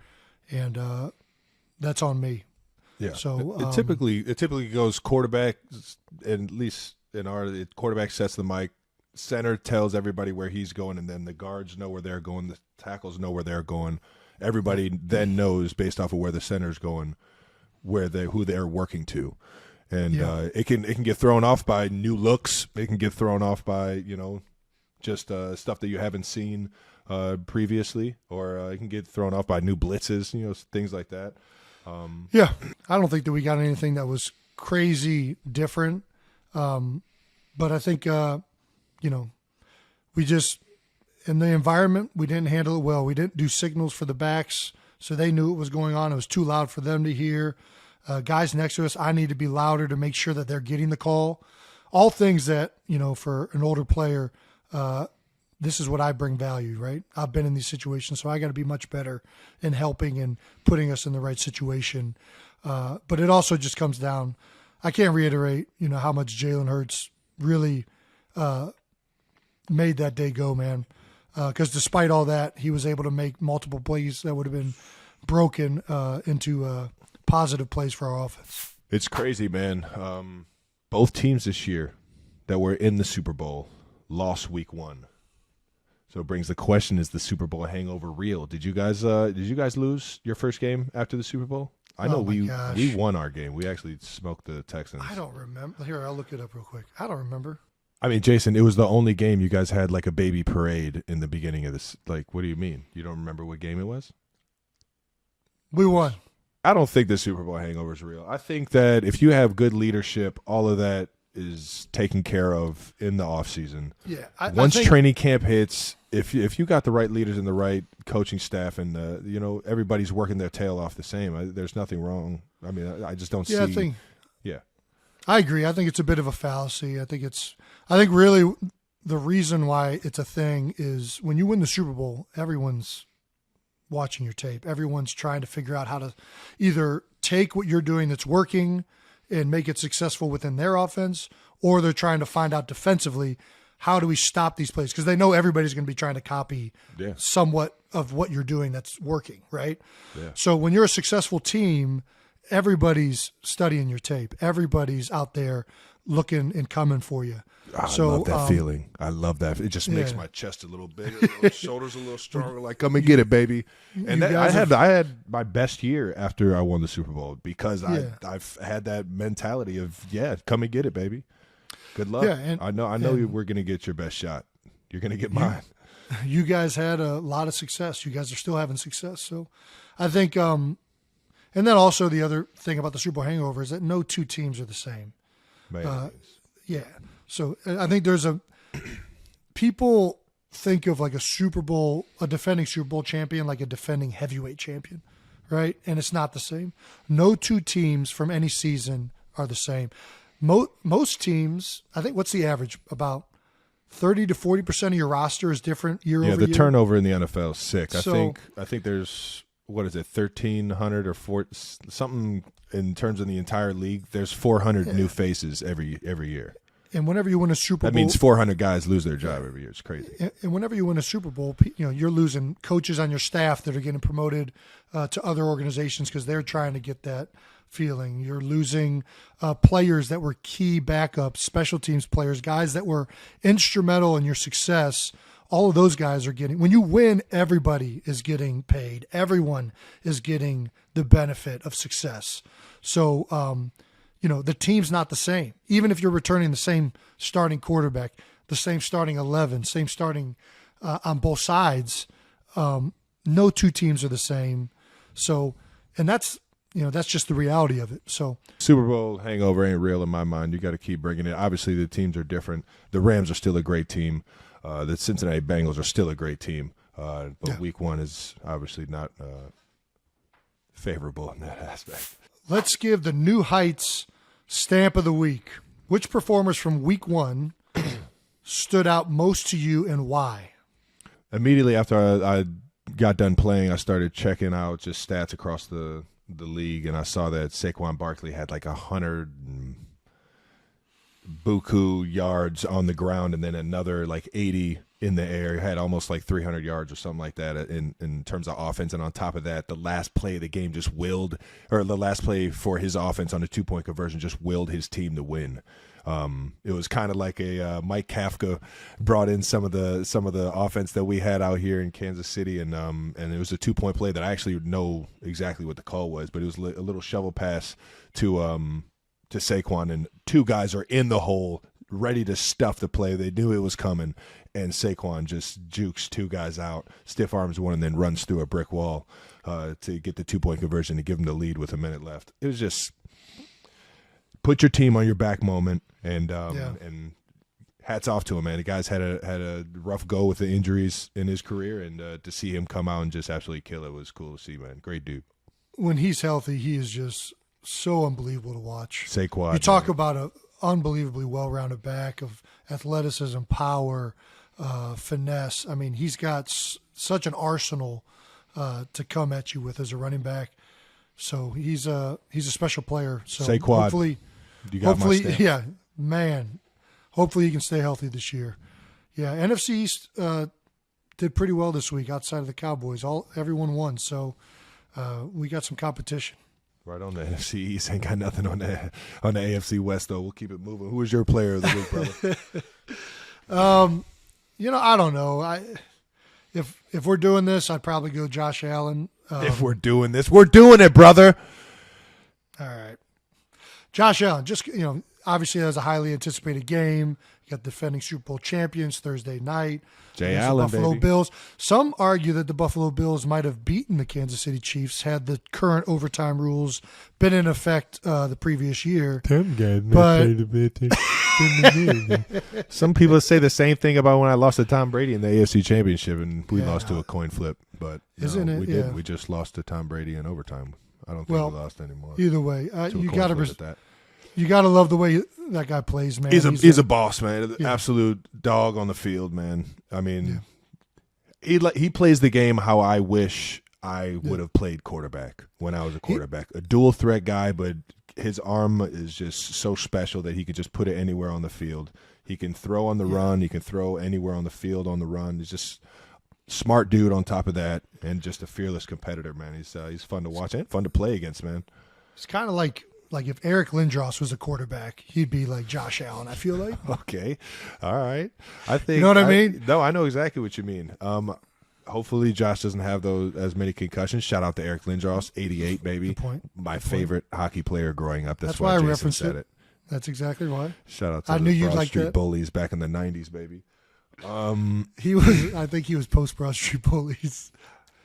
And that's on me. Yeah. So it typically goes quarterback, and at least in quarterback sets the mic, center tells everybody where he's going, and then the guards know where they're going, the tackles know where they're going. Everybody then knows based off of where the center's going, who they're working to. And it can get thrown off by new looks. It can get thrown off by, just stuff that you haven't seen previously, or it can get thrown off by new blitzes, things like that. Yeah, I don't think that we got anything that was crazy different. But I think, we just, in the environment, we didn't handle it well. We didn't do signals for the backs, so they knew what was going on. It was too loud for them to hear. Guys next to us, I need to be louder to make sure that they're getting the call. All things that, for an older player, this is what I bring value, right? I've been in these situations, so I got to be much better in helping and putting us in the right situation. But it also just comes down, I can't reiterate, how much Jalen Hurts really made that day go, man. Because despite all that, he was able to make multiple plays that would have been broken into positive plays for our offense. It's crazy, man. Both teams this year that were in the Super Bowl lost week 1. So it brings the question: is the Super Bowl hangover real? Did you guys lose your first game after the Super Bowl? I know we won our game. We actually smoked the Texans. I don't remember. Here, I'll look it up real quick. I don't remember. I mean, Jason, it was the only game you guys had like a baby parade in the beginning of this. Like, what do you mean? You don't remember what game it was? We won. I don't think the Super Bowl hangover is real. I think that if you have good leadership, all of that is taken care of in the offseason. Yeah. Once training camp hits, if you got the right leaders and the right coaching staff, and everybody's working their tail off the same, there's nothing wrong. I mean, I just don't see. I agree. I think it's a bit of a fallacy. I think really the reason why it's a thing is when you win the Super Bowl, everyone's watching your tape. Everyone's trying to figure out how to either take what you're doing that's working and make it successful within their offense, or they're trying to find out defensively, how do we stop these plays? Because they know everybody's going to be trying to copy somewhat of what you're doing that's working, right? Yeah. So when you're a successful team, everybody's studying your tape. Everybody's out there looking and coming for you. I love that feeling. I love that. It just makes my chest a little bigger, shoulders a little stronger. Like, come and get it, baby. And I had my best year after I won the Super Bowl because I've had that mentality of come and get it, baby. Good luck. Yeah, I know we're gonna get your best shot. You're gonna get mine. You guys had a lot of success. You guys are still having success. So, I think, and then also the other thing about the Super Bowl hangover is that no two teams are the same. Yeah. So I think people think of like a defending Super Bowl champion like a defending heavyweight champion, right? And it's not the same. No two teams from any season are the same. Most teams, I think, what's the average? About 30 to 40% of your roster is different year over year. Yeah, the turnover in the NFL is sick. I think there's, what is it, 1,300 or something in terms of the entire league. There's 400 new faces every year. And whenever you win a Super Bowl, that means 400 guys lose their job every year. It's crazy. And whenever you win a Super Bowl, you're losing coaches on your staff that are getting promoted to other organizations because they're trying to get that feeling. You're losing players that were key backups, special teams players, guys that were instrumental in your success. All of those guys are getting – when you win, everybody is getting paid. Everyone is getting the benefit of success. So, the team's not the same. Even if you're returning the same starting quarterback, the same starting 11, same starting on both sides, no two teams are the same. So, and that's just the reality of it. So Super Bowl hangover ain't real in my mind. You got to keep bringing it. Obviously, the teams are different. The Rams are still a great team. The Cincinnati Bengals are still a great team. But Week 1 is obviously not favorable in that aspect. Let's give the New Heights stamp of the week. Which performers from Week 1 stood out most to you and why? Immediately after I got done playing, I started checking out just stats across the league, and I saw that Saquon Barkley had like buku yards on the ground and then another like 80 in the air. He had almost like 300 yards or something like that in terms of offense. And on top of that, the last play of the game just willed, or the last play for his offense on a 2-point conversion just willed his team to win. It was kind of like a Mike Kafka brought in some of the offense that we had out here in Kansas City, and it was a 2-point play that I actually know exactly what the call was, but it was a little shovel pass to Saquon, and two guys are in the hole ready to stuff the play. They knew it was coming, and Saquon just jukes two guys out, stiff arms one, and then runs through a brick wall to get the 2-point conversion to give them the lead with a minute left. It was just put your team on your back moment, and hats off to him, man. The guy's had a rough go with the injuries in his career, and to see him come out and just absolutely kill it was cool to see, man. Great dude. When he's healthy, he is just so unbelievable to watch. Saquon. You talk about an unbelievably well-rounded back of athleticism, power, finesse. I mean, he's got such an arsenal to come at you with as a running back. So he's a special player. So Saquon. hopefully, yeah, man. Hopefully he can stay healthy this year. Yeah, NFC East did pretty well this week outside of the Cowboys. Everyone won, so we got some competition. Right on the NFC East. Ain't got nothing on the AFC West, though. We'll keep it moving. Who was your player of the week, brother? I don't know. If we're doing this, I'd probably go Josh Allen. If we're doing this, we're doing it, brother. All right. Josh Allen, just, obviously that was a highly anticipated game. You got defending Super Bowl champions Thursday night. Jay There's Allen, the Buffalo baby. Bills. Some argue that the Buffalo Bills might have beaten the Kansas City Chiefs had the current overtime rules been in effect the previous year. Some people say the same thing about when I lost to Tom Brady in the AFC Championship, and we lost to a coin flip. But Isn't it? We Yeah. didn't. We just lost to Tom Brady in overtime. I don't think we lost anymore. Either way, you got to to love the way that guy plays, man. He's a boss, man. Absolute dog on the field, man. I mean, he plays the game how I wish I would have played quarterback when I was a quarterback. A dual threat guy, but his arm is just so special that he can just put it anywhere on the field. He can throw on the run. He can throw anywhere on the field on the run. He's just smart dude on top of that, and just a fearless competitor, man. He's fun to watch and fun to play against, man. It's kind of like if Eric Lindros was a quarterback, he'd be like Josh Allen, I feel like. Okay. All right. I think you know what I mean? No, I know exactly what you mean. Hopefully Josh doesn't have as many concussions. Shout out to Eric Lindros, 88, baby. Good point. My favorite hockey player growing up. That's why I Jason referenced said it. That's exactly why. Shout out to I the knew you'd Broad like Street that. Bullies back in the 90s, baby. I think he was post Broad Street Bullies.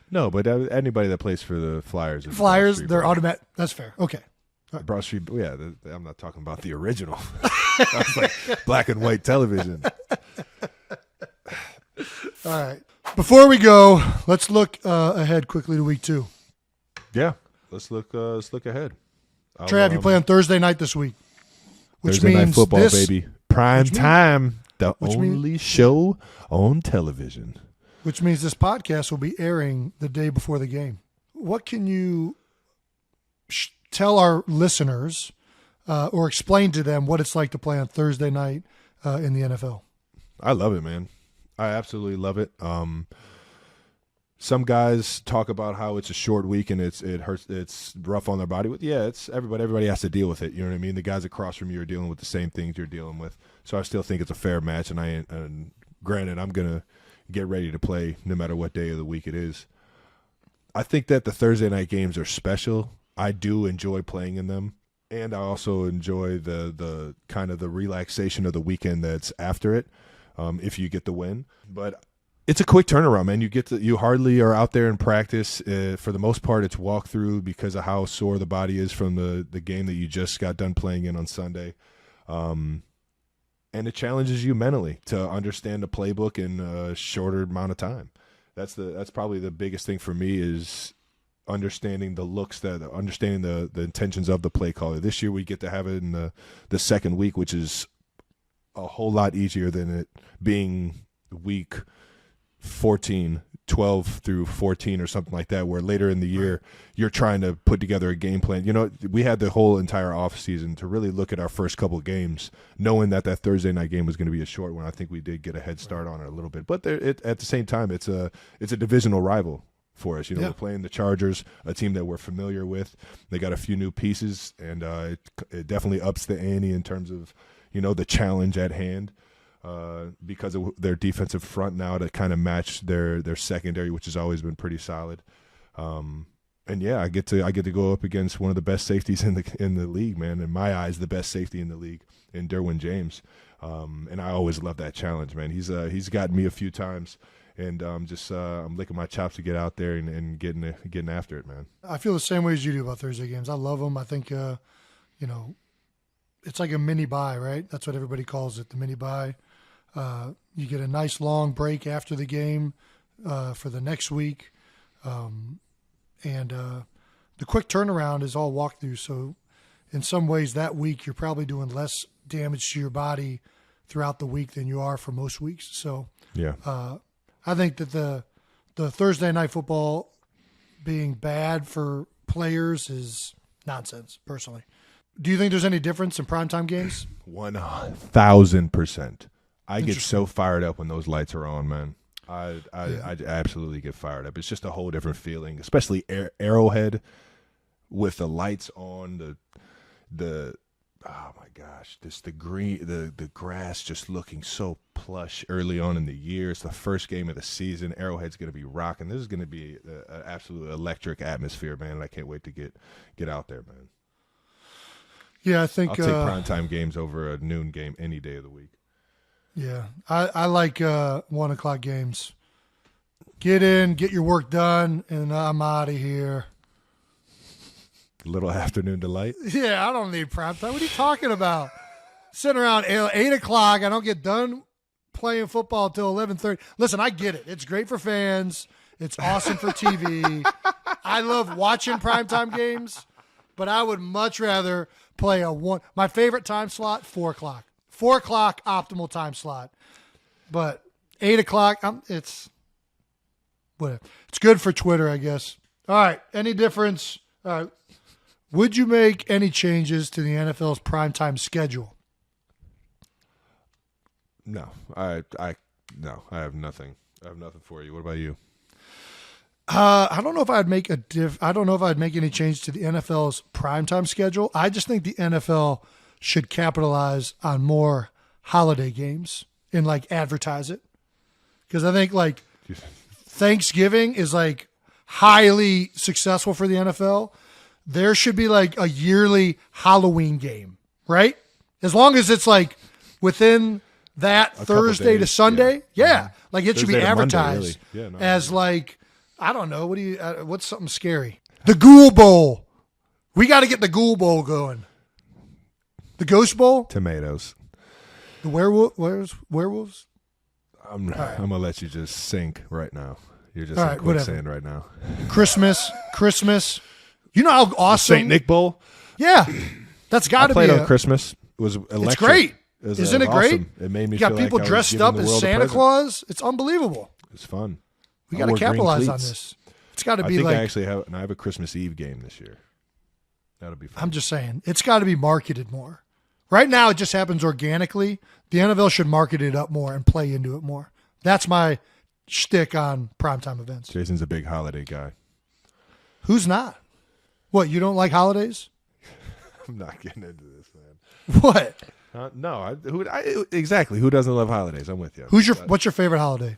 No, but anybody that plays for the Flyers. is Flyers, Broad Street they're Bullies. automatic. That's fair. Okay. Broad Street, yeah. I'm not talking about the original. That's like black and white television. All right. Before we go, let's look ahead quickly to week 2. Yeah, let's look ahead. Trav, you play on Thursday night this week, which Thursday means night football, this, baby. Prime time, the which only show on television. which means this podcast will be airing the day before the game. What can you tell our listeners or explain to them what it's like to play on Thursday night in the NFL? I love it, man. I absolutely love it. Some guys talk about how it's a short week and it hurts, it's rough on their body. Yeah, it's everybody has to deal with it. You know what I mean? The guys across from you are dealing with the same things you're dealing with. So I still think it's a fair match, and granted, I'm gonna get ready to play no matter what day of the week it is. I think that the Thursday night games are special. I do enjoy playing in them, and I also enjoy the kind of the relaxation of the weekend that's after it. If you get the win, but it's a quick turnaround, man. You hardly are out there in practice. For the most part, it's walkthrough because of how sore the body is from the game that you just got done playing in on Sunday. And it challenges you mentally to understand the playbook in a shorter amount of time. That's probably the biggest thing for me is understanding understanding the intentions of the play caller. This year we get to have it in the second week, which is a whole lot easier than it being week 12 through 14 or something like that, where later in the year you're trying to put together a game plan. You know, we had the whole entire off season to really look at our first couple of games, knowing that Thursday night game was going to be a short one. I think we did get a head start on it a little bit, but at the same time, it's a divisional rival for us. You know, we're playing the Chargers, a team that we're familiar with. They got a few new pieces, and it definitely ups the ante in terms of, you know, the challenge at hand. Because of their defensive front now to kind of match their secondary, which has always been pretty solid. And yeah, I get to go up against one of the best safeties in the league, man. In my eyes, the best safety in the league, in Derwin James. And I always love that challenge, man. He's gotten me a few times, and I'm licking my chops to get out there and getting after it, man. I feel the same way as you do about Thursday games. I love them. I think you know, it's like a mini bye, right? That's what everybody calls it, the mini bye. You get a nice long break after the game for the next week. And the quick turnaround is all walkthrough. So in some ways that week, you're probably doing less damage to your body throughout the week than you are for most weeks. So yeah, I think that the Thursday night football being bad for players is nonsense, personally. Do you think there's any difference in primetime games? 1,000%. I get so fired up when those lights are on, man. I absolutely get fired up. It's just a whole different feeling, especially Arrowhead with the lights on, the oh my gosh, the green, the grass just looking so plush early on in the year. It's the first game of the season. Arrowhead's going to be rocking. This is going to be an absolute electric atmosphere, man. And I can't wait to get out there, man. Yeah, I think I'll take primetime games over a noon game any day of the week. Yeah, I like 1 o'clock games. Get in, get your work done, and I'm out of here. Little afternoon delight. Yeah, I don't need prime time. What are you talking about? Sitting around 8 o'clock, I don't get done playing football until 11:30. Listen, I get it. It's great for fans. It's awesome for TV. I love watching primetime games, but I would much rather play my favorite time slot, 4 o'clock. 4 o'clock optimal time slot, but 8 o'clock, it's whatever. It's good for Twitter, I guess. All right. Any difference? All right. Would you make any changes to the NFL's primetime schedule? No, I have nothing. I have nothing for you. What about you? I don't know if I'd make I don't know if I'd make any change to the NFL's primetime schedule. I just think the NFL should capitalize on more holiday games and like advertise it. Because I think like Thanksgiving is like highly successful for the NFL. There should be like a yearly Halloween game, right? As long as it's like within that Thursday to Sunday. Yeah. Like it should be advertised Monday, really. As like, I don't know. What's something scary? The Ghoul Bowl. We got to get the Ghoul Bowl going. The Ghost Bowl? Tomatoes. The werewolves? I'm gonna let you just sink right now. You're just in quicksand right now. Christmas. You know how awesome St. Nick Bowl? Yeah. That's got to be on Christmas. It was electric. It's great. Isn't it great? Awesome. It made me feel like people dressed up as Santa Claus. It's unbelievable. It's fun. We got to capitalize on this. It's got to be like I have a Christmas Eve game this year. That'll be fun. I'm just saying, it's got to be marketed more. Right now, it just happens organically. The NFL should market it up more and play into it more. That's my shtick on primetime events. Jason's a big holiday guy. Who's not? What, you don't like holidays? I'm not getting into this, man. What? No. Exactly. Who doesn't love holidays? I'm with you. What's your favorite holiday?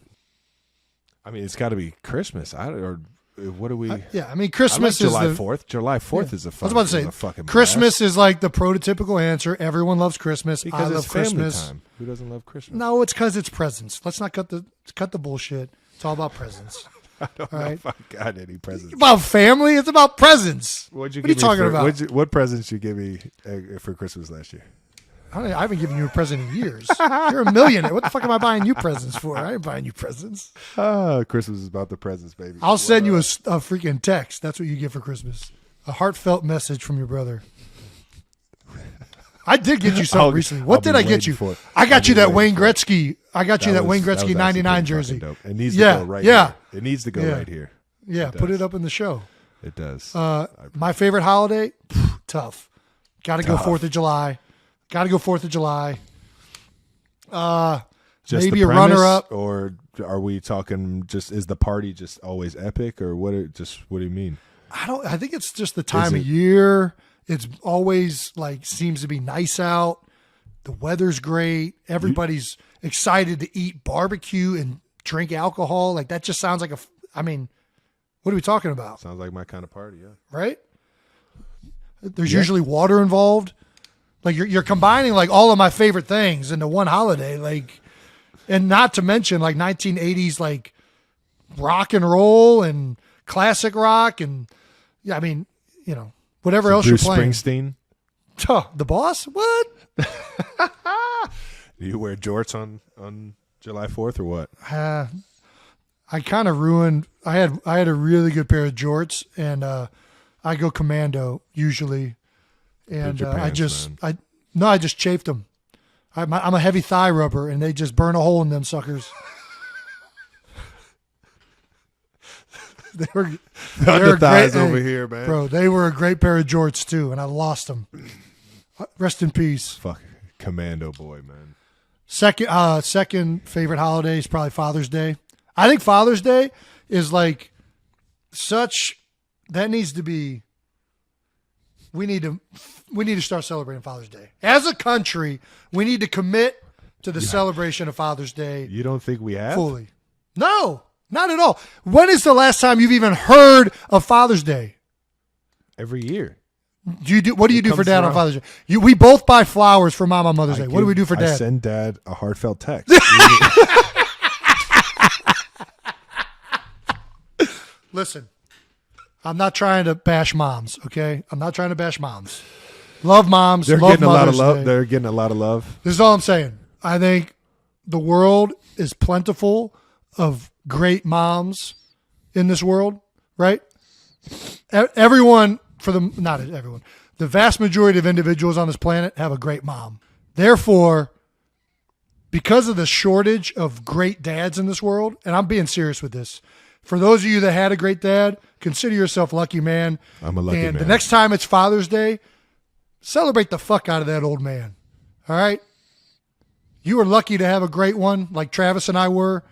I mean, it's got to be Christmas. What do we? I mean, Christmas is July 4th. July 4th is a fun. I was about to say, Christmas is like the prototypical answer. Everyone loves Christmas. Because I love it's family Christmas. time. Who doesn't love Christmas? No, it's because it's presents. Let's not cut the bullshit. It's all about presents. I don't know if I got any presents. About family? It's about presents. What are you talking about? What presents you give me for Christmas last year? I haven't given you a present in years. You're a millionaire. What the fuck am I buying you presents for? I ain't buying you presents. Christmas is about the presents, baby. I'll send you a freaking text. That's what you get for Christmas. A heartfelt message from your brother. I did get you something recently. What did I get you? I got you that Wayne Gretzky. I got you that Wayne Gretzky 99 jersey. Dope. It needs to go right here. It needs to go right here. Yeah, put it up in the show. It does. My favorite holiday? Tough. Got to go 4th of July. Got to go 4th of July. Just maybe the a runner-up. Or are we talking just, is the party just always epic, or what do you mean? I think it's just the time of year. It's always like seems to be nice out. The weather's great. Everybody's excited to eat barbecue and drink alcohol. Like that just sounds like what are we talking about? Sounds like my kind of party, yeah. Right? There's usually water involved. Like you're combining like all of my favorite things into one holiday. Like, and not to mention like 1980s like rock and roll and classic rock and whatever else Bruce you're playing. Springsteen. The Boss? What? Do you wear jorts on July 4th or what? I kind of ruined. I had a really good pair of jorts, and I go commando usually, and I just chafed them. I'm a heavy thigh rubber, and they just burn a hole in them suckers. They were thighs great, over here, man. Bro, they were a great pair of jorts too, and I lost them. Rest in peace. Fuck, commando boy, man. Second favorite holiday is probably Father's Day. I think Father's Day is like that needs to be. We need to start celebrating Father's Day as a country. We need to commit to the celebration of Father's Day. You don't think we have fully? No. Not at all. When is the last time you've even heard of Father's Day? Every year. What do you do for Dad on Father's Day? We both buy flowers for Mom on Mother's Day. What do we do for Dad? I send Dad a heartfelt text. Listen, I'm not trying to bash moms, okay? I'm not trying to bash moms. Love moms. They're love getting a lot of Mother's love. Day. They're getting a lot of love. This is all I'm saying. I think the world is plentiful of great moms in this world, right? Everyone, not everyone, the vast majority of individuals on this planet have a great mom. Therefore, because of the shortage of great dads in this world, and I'm being serious with this, for those of you that had a great dad, consider yourself lucky, man. I'm a lucky man. And the next time it's Father's Day, celebrate the fuck out of that old man. All right? You were lucky to have a great one like Travis and I were,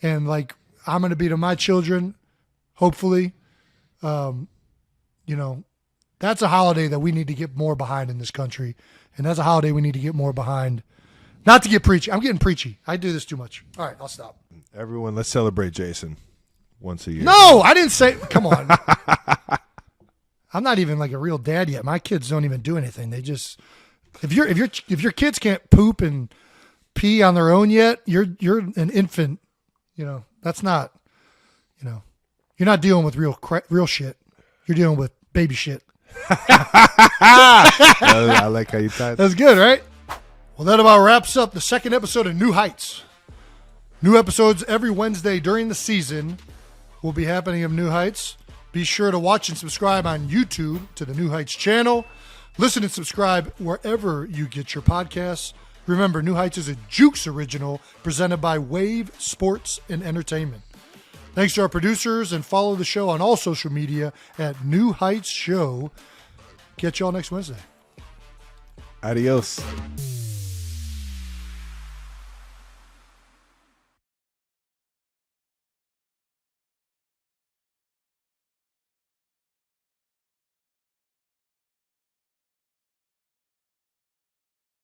and like I'm going to be to my children, hopefully. That's a holiday that we need to get more behind in this country, and that's a holiday we need to get more behind. Not to get preachy. I'm getting preachy. I do this too much. All right, I'll stop. Everyone, let's celebrate Jason once a year. No, I didn't say. Come on. I'm not even like a real dad yet. My kids don't even do anything. They just if your kids can't poop and pee on their own yet, you're an infant. That's not. You're not dealing with real shit. You're dealing with baby shit. I like how you tied that. That's good, right? Well, that about wraps up the second episode of New Heights. New episodes every Wednesday during the season will be happening of New Heights. Be sure to watch and subscribe on YouTube to the New Heights channel. Listen and subscribe wherever you get your podcasts. Remember, New Heights is a Jukes original presented by Wave Sports and Entertainment. Thanks to our producers, and follow the show on all social media at New Heights Show. Catch y'all next Wednesday. Adios.